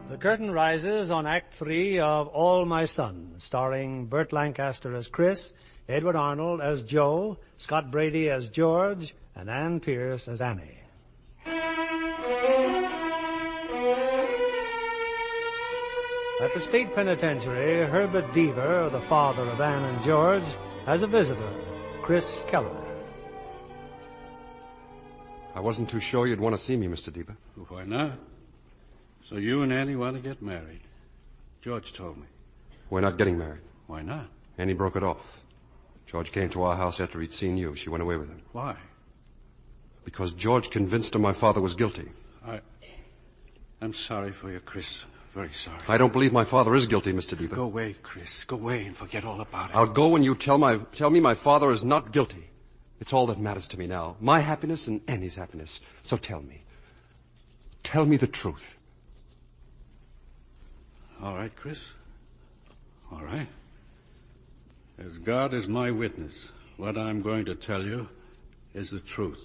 The curtain rises on Act 3 of All My Sons, starring Burt Lancaster as Chris, Edward Arnold as Joe, Scott Brady as George, and Ann Pierce as Annie. At the state penitentiary, Herbert Deaver, the father of Ann and George, has a visitor, Chris Keller. I wasn't too sure you'd want to see me, Mr. Deaver. Why not? So you and Annie want to get married. George told me. We're not getting married. Why not? Annie broke it off. George came to our house after he'd seen you. She went away with him. Why? Because George convinced her my father was guilty. I'm sorry for you, Chris. Very sorry. I don't believe my father is guilty, Mr. Deaver. Go away, Chris. Go away and forget all about it. I'll go when you tell me my father is not guilty. It's all that matters to me now. My happiness and Annie's happiness. So tell me. Tell me the truth. All right, Chris. All right. As God is my witness, what I'm going to tell you is the truth.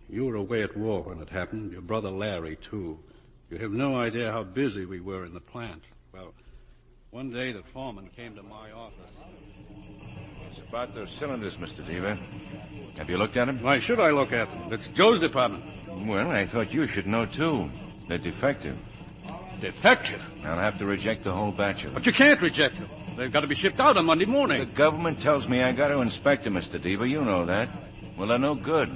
You were away at war when it happened. Your brother Larry, too. You have no idea how busy we were in the plant. Well, one day the foreman came to my office. It's about those cylinders, Mr. Deaver. Have you looked at them? Why should I look at them? It's Joe's department. Well, I thought you should know, too. They're defective. Defective? I'll have to reject the whole batch of them. But you can't reject them. They've got to be shipped out on Monday morning. The government tells me I got to inspect them, Mr. Deaver. You know that. Well, they're no good.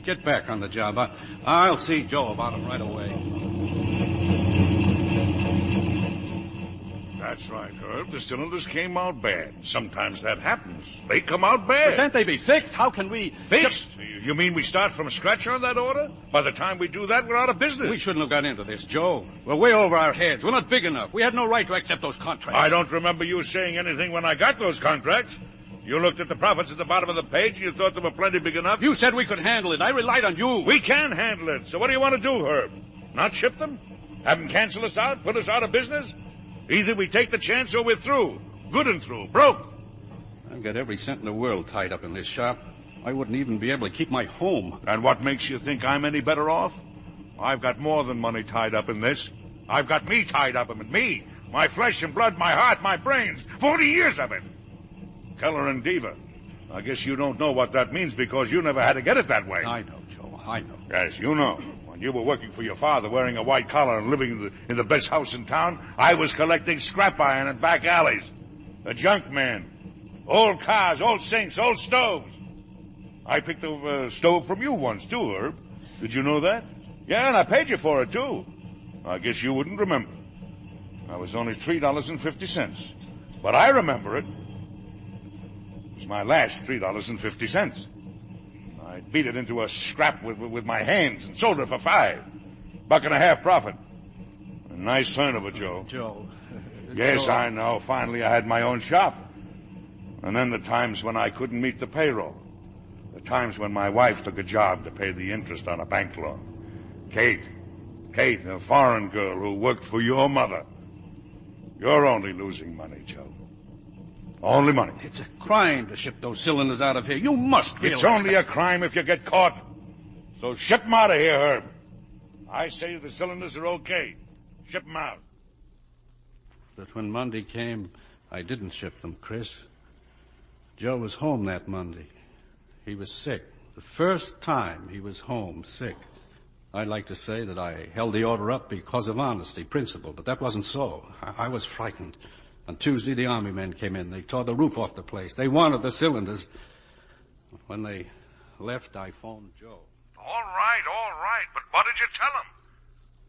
Get back on the job. I'll see Joe about them right away. That's right, Herb. The cylinders came out bad. Sometimes that happens. They come out bad. But can't they be fixed? How can we... Fixed? You mean we start from scratch on that order? By the time we do that, we're out of business. We shouldn't have got into this, Joe. We're way over our heads. We're not big enough. We had no right to accept those contracts. I don't remember you saying anything when I got those contracts. You looked at the profits at the bottom of the page and you thought they were plenty big enough. You said we could handle it. I relied on you. We can handle it. So what do you want to do, Herb? Not ship them? Have them cancel us out? Put us out of business? Either we take the chance or we're through. Good and through. Broke. I've got every cent in the world tied up in this shop. I wouldn't even be able to keep my home. And what makes you think I'm any better off? I've got more than money tied up in this. I've got me tied up in it. Me. My flesh and blood, my heart, my brains. 40 years of it. Keller and Deaver. I guess you don't know what that means because you never had to get it that way. I know, Joe. I know. Yes, you know. When you were working for your father, wearing a white collar and living in the best house in town, I was collecting scrap iron in back alleys. A junk man. Old cars, old sinks, old stoves. I picked up a stove from you once, too, Herb. Did you know that? Yeah, and I paid you for it, too. I guess you wouldn't remember. I was only $3.50. But I remember it. It was my last $3.50. I beat it into a scrap with my hands and sold it for $5. $1.50 profit. A nice turnover, Joe. Joe. Yes, Joe. I know. Finally, I had my own shop. And then the times when I couldn't meet the payroll. The times when my wife took a job to pay the interest on a bank loan. Kate, a foreign girl who worked for your mother. You're only losing money, Joe. Only money. It's a crime to ship those cylinders out of here. You must realize It's only a crime if you get caught. So ship them out of here, Herb. I say the cylinders are okay. Ship them out. But when Monday came, I didn't ship them, Chris. Joe was home that Monday. He was sick. The first time he was home sick. I'd like to say that I held the order up because of honesty, principle, but that wasn't so. I was frightened. On Tuesday, the army men came in. They tore the roof off the place. They wanted the cylinders. When they left, I phoned Joe. All right. But what did you tell him?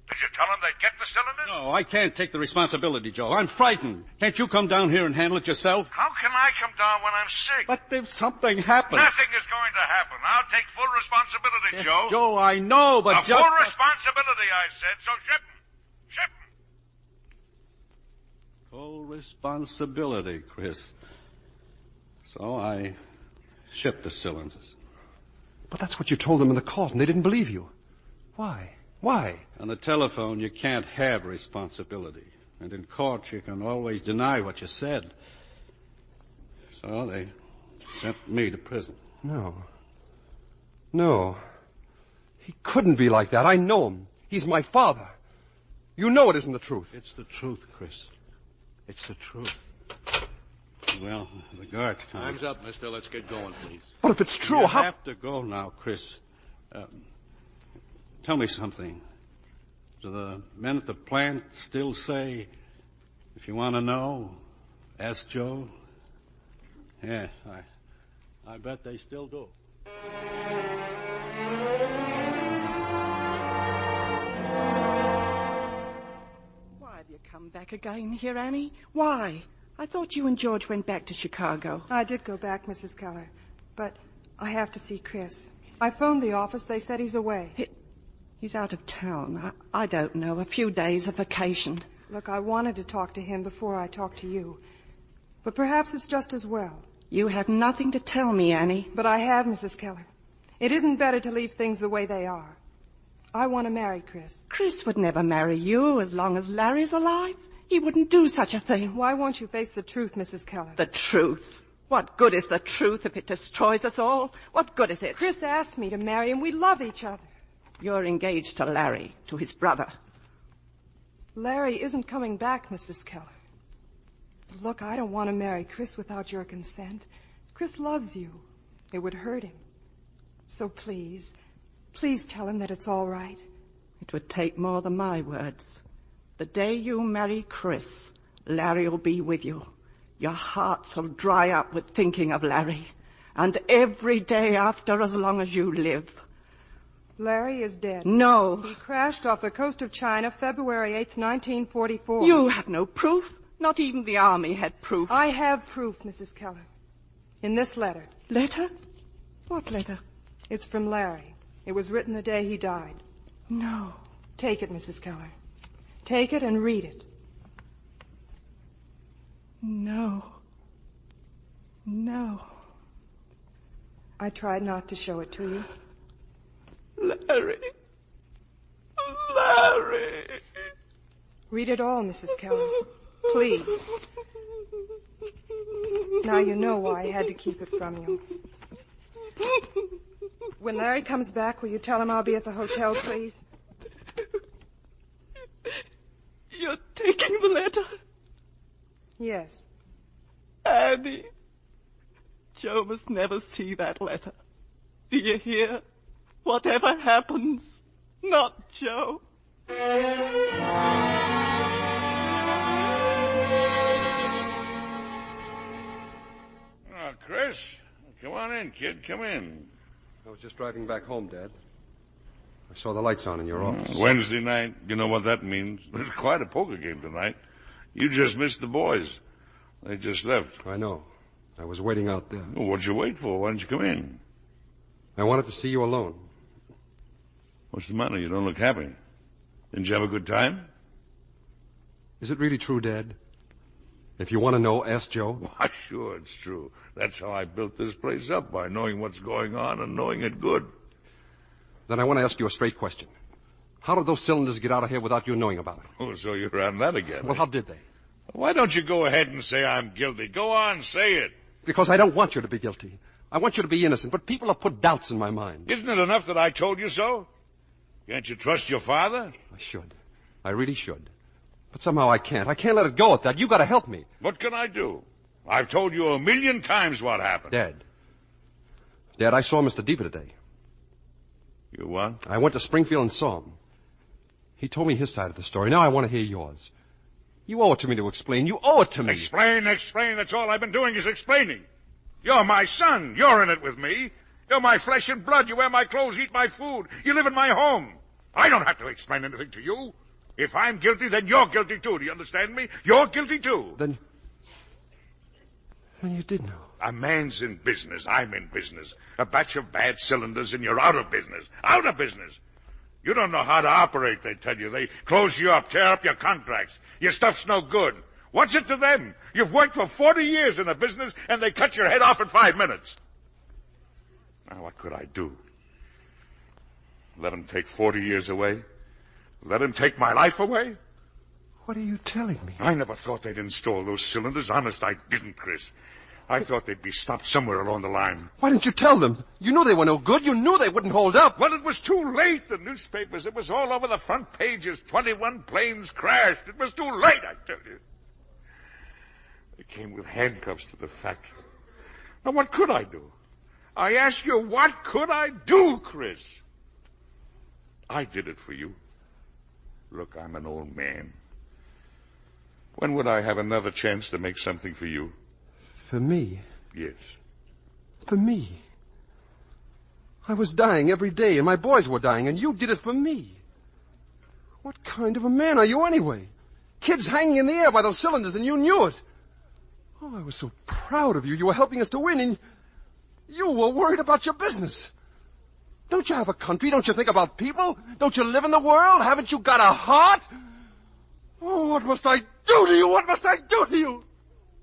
Did you tell him they'd get the cylinders? No, I can't take the responsibility, Joe. I'm frightened. Can't you come down here and handle it yourself? How can I come down when I'm sick? But if something happened... Nothing is going to happen. I'll take full responsibility, Yes, Joe. Joe, I know, but full responsibility, I said, so ship him. Ship him. Full responsibility, Chris. So I shipped the cylinders. But that's what you told them in the court, and they didn't believe you. Why? On the telephone, you can't have responsibility. And in court, you can always deny what you said. So they sent me to prison. No. He couldn't be like that. I know him. He's my father. You know it isn't the truth. It's the truth, Chris. It's the truth. Well, the guard's coming. Time's up, mister. Let's get going, please. But if it's true, You have to go now, Chris. Tell me something. Do the men at the plant still say, if you want to know, ask Joe? Yes, I bet they still do. Why have you come back again here, Annie? Why? I thought you and George went back to Chicago. I did go back, Mrs. Keller, but I have to see Chris. I phoned the office. They said he's away. He's out of town. I don't know. A few days of vacation. Look, I wanted to talk to him before I talked to you. But perhaps it's just as well. You have nothing to tell me, Annie. But I have, Mrs. Keller. It isn't better to leave things the way they are. I want to marry Chris. Chris would never marry you as long as Larry's alive. He wouldn't do such a thing. Why won't you face the truth, Mrs. Keller? The truth? What good is the truth if it destroys us all? What good is it? Chris asked me to marry him. We love each other. You're engaged to Larry, to his brother. Larry isn't coming back, Mrs. Keller. Look, I don't want to marry Chris without your consent. Chris loves you. It would hurt him. So please tell him that it's all right. It would take more than my words. The day you marry Chris, Larry will be with you. Your hearts will dry up with thinking of Larry. And every day after, as long as you live. Larry is dead. No. He crashed off the coast of China February 8th, 1944. You have no proof. Not even the army had proof. I have proof, Mrs. Keller. In this letter. Letter? What letter? It's from Larry. It was written the day he died. No. Take it, Mrs. Keller. Take it and read it. No. I tried not to show it to you. Larry. Read it all, Mrs. Keller. Please. Now you know why I had to keep it from you. When Larry comes back, will you tell him I'll be at the hotel, please? You're taking the letter? Yes. Annie, Joe must never see that letter. Do you hear? Whatever happens, not Joe. Chris, come on in, kid. Come in. I was just driving back home, Dad. I saw the lights on in your office. Wednesday night. You know what that means. There's quite a poker game tonight. You just missed the boys. They just left. I know. I was waiting out there. Well, what'd you wait for? Why didn't you come in? I wanted to see you alone. What's the matter? You don't look happy. Didn't you have a good time? Is it really true, Dad? If you want to know, ask Joe. Why, sure, it's true. That's how I built this place up, by knowing what's going on and knowing it good. Then I want to ask you a straight question. How did those cylinders get out of here without you knowing about it? Oh, so you're on that again. Well, how did they? Why don't you go ahead and say I'm guilty? Go on, say it. Because I don't want you to be guilty. I want you to be innocent, but people have put doubts in my mind. Isn't it enough that I told you so? Can't you trust your father? I should. I really should. But somehow I can't. I can't let it go at that. You've got to help me. What can I do? I've told you 1,000,000 times what happened. Dad, I saw Mr. Deeper today. You what? I went to Springfield and saw him. He told me his side of the story. Now I want to hear yours. You owe it to me to explain. You owe it to me. Explain. That's all I've been doing is explaining. You're my son. You're in it with me. You're my flesh and blood. You wear my clothes, eat my food. You live in my home. I don't have to explain anything to you. If I'm guilty, then you're guilty too. Do you understand me? You're guilty too. Then you did know. A man's in business. I'm in business. A batch of bad cylinders and you're out of business. Out of business. You don't know how to operate, they tell you. They close you up, tear up your contracts. Your stuff's no good. What's it to them? You've worked for 40 years in a business and they cut your head off in 5 minutes. Now, what could I do? Let them take 40 years away? Let him take my life away? What are you telling me? I never thought they'd install those cylinders. Honest, I didn't, Chris. I thought they'd be stopped somewhere along the line. Why didn't you tell them? You knew they were no good. You knew they wouldn't hold up. Well, it was too late. The newspapers, it was all over the front pages. 21 planes crashed. It was too late, I tell you. They came with handcuffs to the factory. Now, what could I do? I ask you, what could I do, Chris? I did it for you. Look, I'm an old man. When would I have another chance to make something for you? For me? Yes. For me? I was dying every day, and my boys were dying, and you did it for me. What kind of a man are you anyway? Kids hanging in the air by those cylinders, and you knew it. Oh, I was so proud of you. You were helping us to win, and you were worried about your business. Don't you have a country? Don't you think about people? Don't you live in the world? Haven't you got a heart? Oh, what must I do to you? What must I do to you?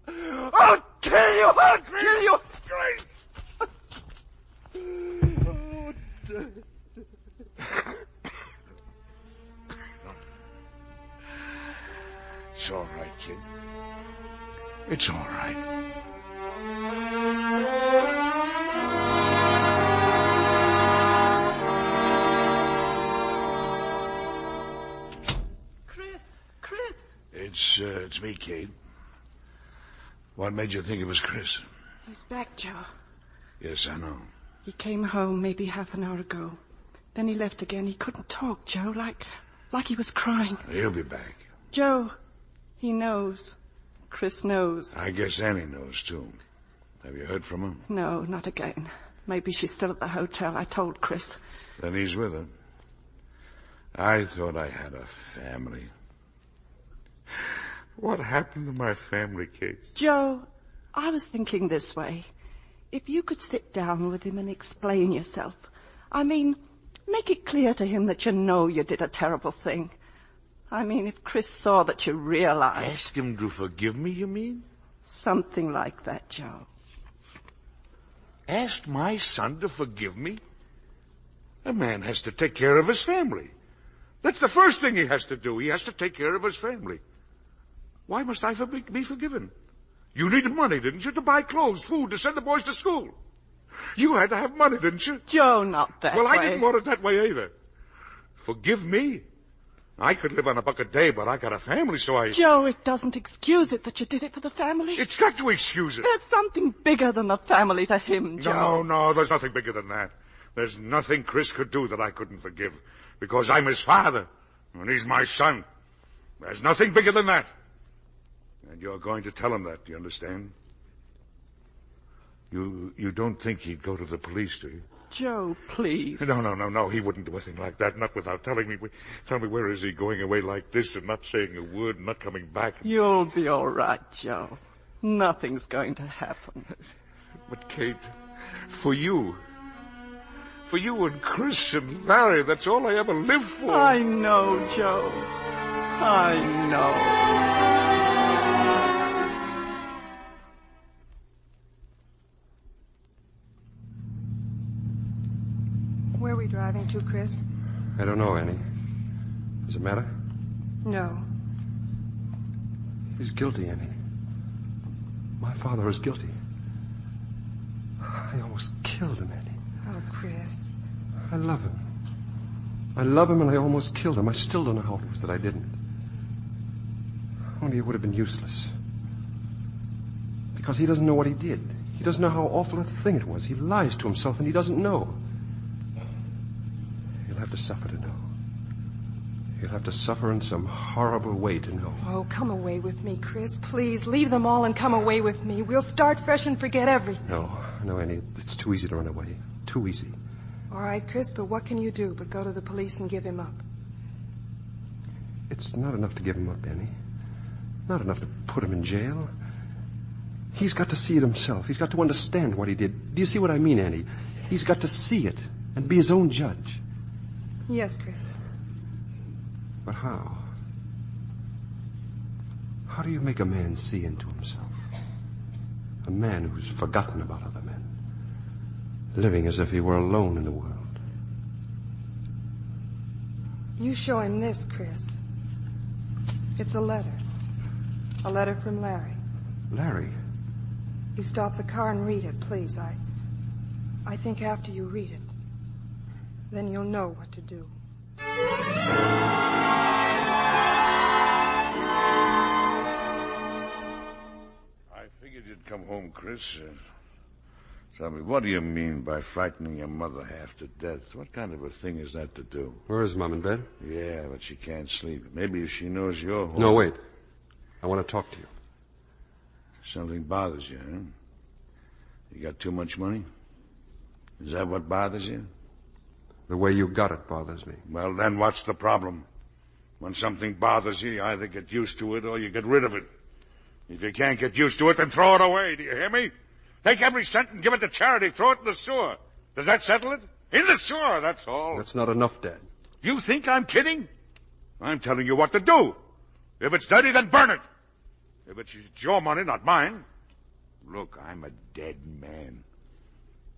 I'll kill you! I'll kill you! Grace! Oh, It's all right, kid. It's all right. It's me, Kate. What made you think it was Chris? He's back, Joe. Yes, I know. He came home maybe half an hour ago. Then he left again. He couldn't talk, Joe, like he was crying. He'll be back. Joe, he knows. Chris knows. I guess Annie knows, too. Have you heard from him? No, not again. Maybe she's still at the hotel. I told Chris. Then he's with her. I thought I had a family. What happened to my family, Kate? Joe, I was thinking this way. If you could sit down with him and explain yourself. I mean, make it clear to him that you know you did a terrible thing. I mean, if Chris saw that you realized... Ask him to forgive me, you mean? Something like that, Joe. Ask my son to forgive me? A man has to take care of his family. That's the first thing he has to do. He has to take care of his family. Why must I be forgiven? You needed money, didn't you, to buy clothes, food, to send the boys to school? You had to have money, didn't you? Joe, not that way. Well, I didn't want it that way either. Forgive me. I could live on $1 a day, but I got a family, so I... Joe, it doesn't excuse it that you did it for the family. It's got to excuse it. There's something bigger than the family to him, Joe. No, there's nothing bigger than that. There's nothing Chris could do that I couldn't forgive. Because I'm his father, and he's my son. There's nothing bigger than that. And you're going to tell him that, do you understand? You don't think he'd go to the police, do you? Joe, please. No, he wouldn't do anything like that, not without telling me. Tell me, where is he going away like this and not saying a word and not coming back? You'll be all right, Joe. Nothing's going to happen. But, Kate, for you, For you and Chris and Larry, that's all I ever lived for. I know, Joe. I know. Where are we driving to, Chris? I don't know, Annie. Does it matter? No. He's guilty, Annie. My father is guilty. I almost killed him, Annie. Oh, Chris. I love him. I love him, and I almost killed him. I still don't know how it was that I didn't. Only it would have been useless. Because he doesn't know what he did. He doesn't know how awful a thing it was. He lies to himself, and he doesn't know. He'll have to suffer to know. He'll have to suffer in some horrible way to know. Oh, come away with me, Chris. Please, leave them all and come away with me. We'll start fresh and forget everything. No, Annie. It's too easy to run away. Too easy. All right, Chris, but what can you do but go to the police and give him up? It's not enough to give him up, Annie. Not enough to put him in jail. He's got to see it himself. He's got to understand what he did. Do you see what I mean, Annie? He's got to see it and be his own judge. Yes, Chris. But how? How do you make a man see into himself? A man who's forgotten about other men, living as if he were alone in the world. You show him this, Chris. It's a letter. A letter from Larry. Larry? You stop the car and read it, please. I think after you read it, then you'll know what to do. I figured you'd come home, Chris. Tell me, what do you mean by frightening your mother half to death? What kind of a thing is that to do? Where is Mom in bed? Yeah, but she can't sleep. Maybe if she knows you're home... No, wait. I want to talk to you. Something bothers you, huh? You got too much money? Is that what bothers you? The way you got it bothers me. Well, then what's the problem? When something bothers you, you either get used to it or you get rid of it. If you can't get used to it, then throw it away. Do you hear me? Take every cent and give it to charity. Throw it in the sewer. Does that settle it? In the sewer, that's all. That's not enough, Dad. You think I'm kidding? I'm telling you what to do. If it's dirty, then burn it. If it's your money, not mine. Look, I'm a dead man.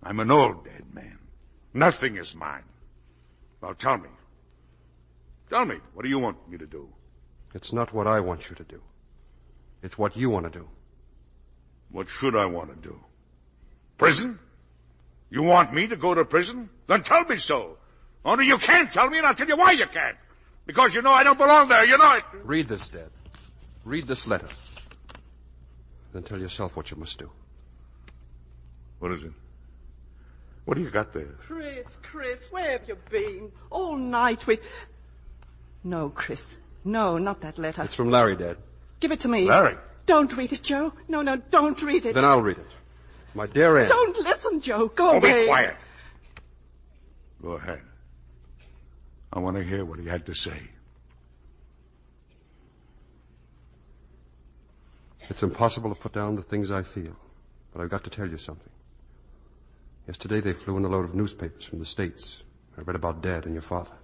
I'm an old dead man. Nothing is mine. Now tell me. Tell me, what do you want me to do? It's not what I want you to do. It's what you want to do. What should I want to do? Prison? You want me to go to prison? Then tell me so. Only you can't tell me, and I'll tell you why you can't. Because you know I don't belong there, you know it. Read this, Dad. Read this letter. Then tell yourself what you must do. What is it? What do you got there? Chris, where have you been? All night we... No, Chris. No, not that letter. It's from Larry, Dad. Give it to me. Larry? Don't read it, Joe. No, don't read it. Then I'll read it. My dear Aunt. Don't listen, Joe. Go away. Be quiet. Go ahead. I want to hear what he had to say. It's impossible to put down the things I feel, but I've got to tell you something. Yesterday they flew in a load of newspapers from the States. I read about Dad and your father.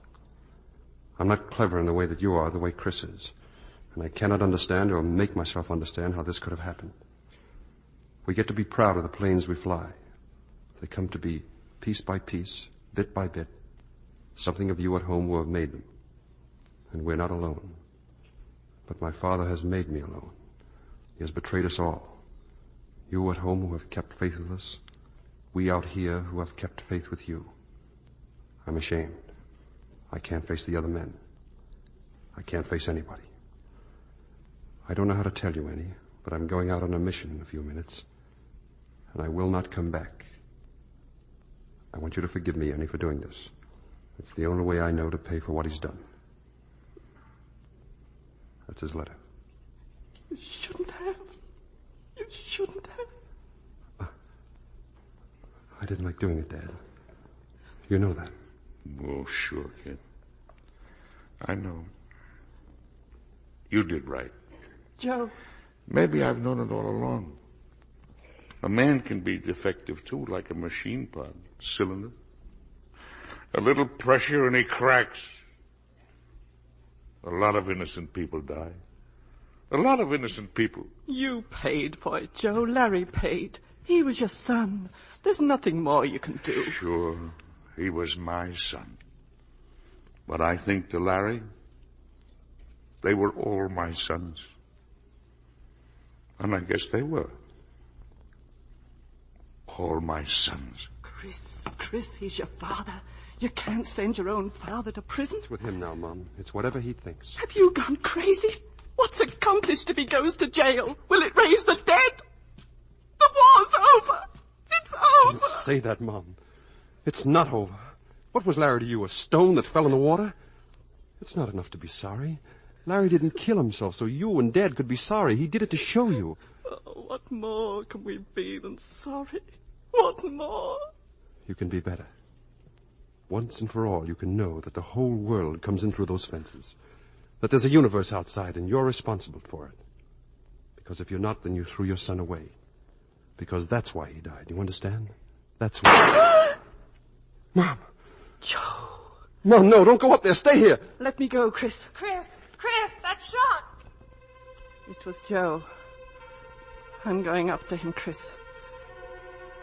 I'm not clever in the way that you are, the way Chris is. And I cannot understand or make myself understand how this could have happened. We get to be proud of the planes we fly. They come to be, piece by piece, bit by bit, something of you at home who have made them. And we're not alone. But my father has made me alone. He has betrayed us all. You at home who have kept faith with us. We out here who have kept faith with you. I'm ashamed. I can't face the other men. I can't face anybody. I don't know how to tell you any, but I'm going out on a mission in a few minutes, and I will not come back. I want you to forgive me, Annie, for doing this. It's the only way I know to pay for what he's done. That's his letter. You shouldn't have. You shouldn't have. I didn't like doing it, Dad. You know that. Oh, sure, kid. I know. You did right. Joe. Maybe I've known it all along. A man can be defective, too, like a machine part, cylinder. A little pressure and he cracks. A lot of innocent people die. A lot of innocent people. You paid for it, Joe. Larry paid. He was your son. There's nothing more you can do. Sure, he was my son. But I think to Larry, they were all my sons. And I guess they were. All my sons. Chris, he's your father. You can't send your own father to prison. It's with him now, Mom. It's whatever he thinks. Have you gone crazy? What's accomplished if he goes to jail? Will it raise the dead? The war's over. It's over. Don't say that, Mom. It's not over. What was Larry to you, a stone that fell in the water? It's not enough to be sorry. Larry didn't kill himself so you and Dad could be sorry. He did it to show you. Oh, what more can we be than sorry? What more? You can be better. Once and for all, you can know that the whole world comes in through those fences. That there's a universe outside, and you're responsible for it. Because if you're not, then you threw your son away. Because that's why he died. You understand? That's why. Mom. Joe. Mom, no, don't go up there. Stay here. Let me go, Chris. Chris, that shot! It was Joe. I'm going up to him, Chris.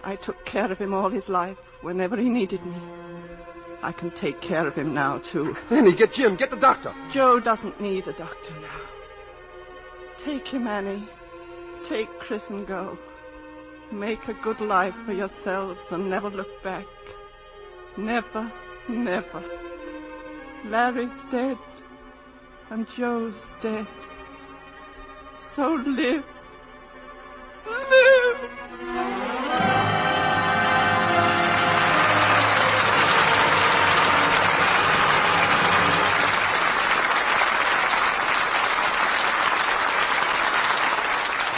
I took care of him all his life, whenever he needed me. I can take care of him now, too. Annie, get Jim. Get the doctor. Joe doesn't need a doctor now. Take him, Annie. Take Chris and go. Make a good life for yourselves and never look back. Never, never. Larry's dead, and Joe's dead. So live. Live!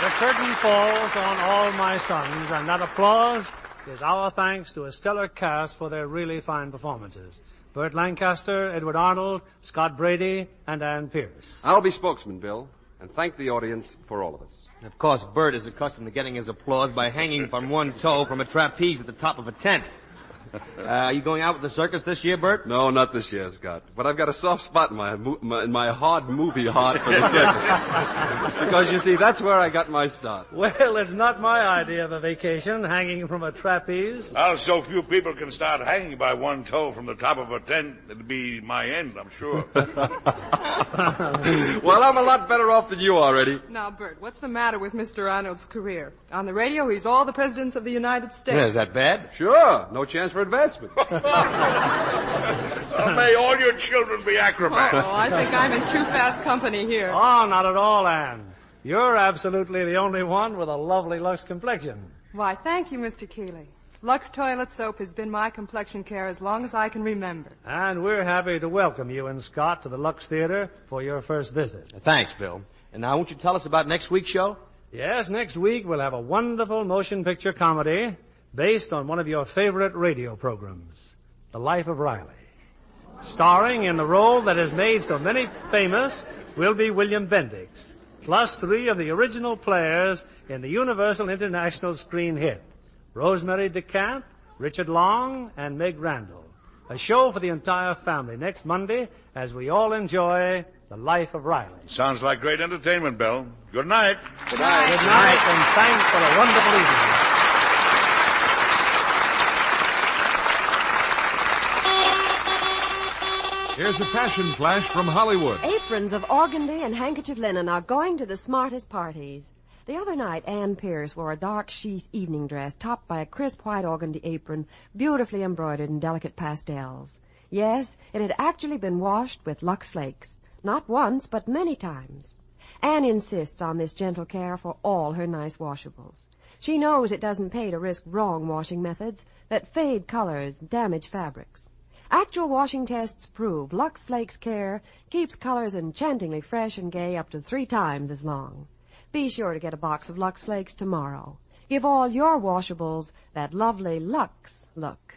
The curtain falls on All My Sons, and that applause is our thanks to a stellar cast for their really fine performances. Burt Lancaster, Edward Arnold, Scott Brady, and Ann Pierce. I'll be spokesman, Bill, and thank the audience for all of us. And of course, Burt is accustomed to getting his applause by hanging from one toe from a trapeze at the top of a tent. Are you going out with the circus this year, Burt? No, not this year, Scott. But I've got a soft spot in my hard movie heart for the circus. Because, you see, that's where I got my start. Well, it's not my idea of a vacation, hanging from a trapeze. Well, so few people can start hanging by one toe from the top of a tent. It'd be my end, I'm sure. Well, I'm a lot better off than you already. Now, Bert, what's the matter with Mr. Arnold's career? On the radio, he's all the presidents of the United States. Yeah, is that bad? Sure. No chance for advancement. May all your children be acrobats. Oh, I think I'm in too fast company here. Oh, not at all, Anne. You're absolutely the only one with a lovely Lux complexion. Why, thank you, Mr. Keeley. Lux toilet soap has been my complexion care as long as I can remember. And we're happy to welcome you and Scott to the Lux Theater for your first visit. Thanks, Bill. And now won't you tell us about next week's show? Yes, next week we'll have a wonderful motion picture comedy based on one of your favorite radio programs, The Life of Riley. Starring in the role that has made so many famous will be William Bendix, plus 3 of the original players in the Universal International screen hit, Rosemary DeCamp, Richard Long, and Meg Randall. A show for the entire family next Monday as we all enjoy The Life of Riley. Sounds like great entertainment, Bill. Good night. Good night. Good night, and thanks for a wonderful evening. Here's a fashion flash from Hollywood. Aprons of organdy and handkerchief linen are going to the smartest parties. The other night, Ann Pierce wore a dark sheath evening dress topped by a crisp white organdy apron, beautifully embroidered in delicate pastels. Yes, it had actually been washed with Lux Flakes. Not once, but many times. Ann insists on this gentle care for all her nice washables. She knows it doesn't pay to risk wrong washing methods that fade colors, damage fabrics. Actual washing tests prove Lux Flakes Care keeps colors enchantingly fresh and gay up to 3 times as long. Be sure to get a box of Lux Flakes tomorrow. Give all your washables that lovely Lux look.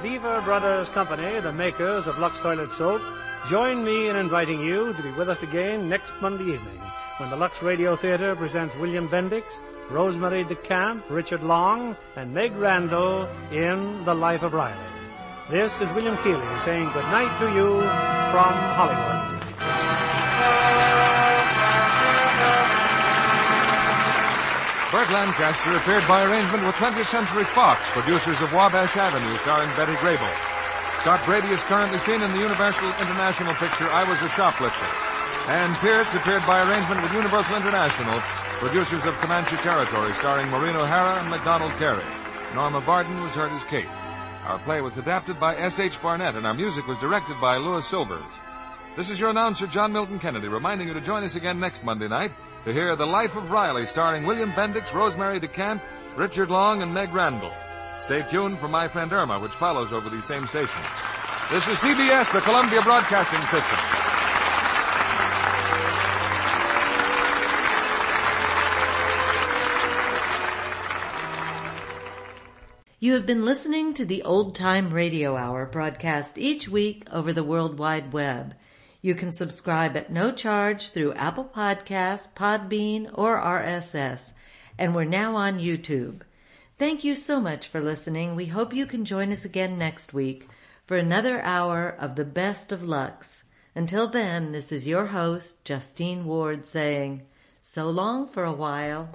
Lever Brothers Company, the makers of Lux Toilet Soap, join me in inviting you to be with us again next Monday evening when the Lux Radio Theater presents William Bendix Rosemary DeCamp, Richard Long, and Meg Randall in The Life of Riley. This is William Keeley saying good night to you from Hollywood. Burt Lancaster appeared by arrangement with 20th Century Fox, producers of Wabash Avenue, starring Betty Grable. Scott Brady is currently seen in the Universal International picture I Was a Shoplifter. Ann Pierce appeared by arrangement with Universal International, producers of Comanche Territory, starring Maureen O'Hara and MacDonald Carey. Norma Barden was heard as Kate. Our play was adapted by S.H. Barnett, and our music was directed by Louis Silvers. This is your announcer, John Milton Kennedy, reminding you to join us again next Monday night to hear The Life of Riley, starring William Bendix, Rosemary DeCamp, Richard Long, and Meg Randall. Stay tuned for My Friend Irma, which follows over these same stations. This is CBS, the Columbia Broadcasting System. You have been listening to the Old Time Radio Hour, broadcast each week over the World Wide Web. You can subscribe at no charge through Apple Podcasts, Podbean, or RSS, and we're now on YouTube. Thank you so much for listening. We hope you can join us again next week for another hour of the best of Lux. Until then, this is your host, Justine Ward, saying, so long for a while.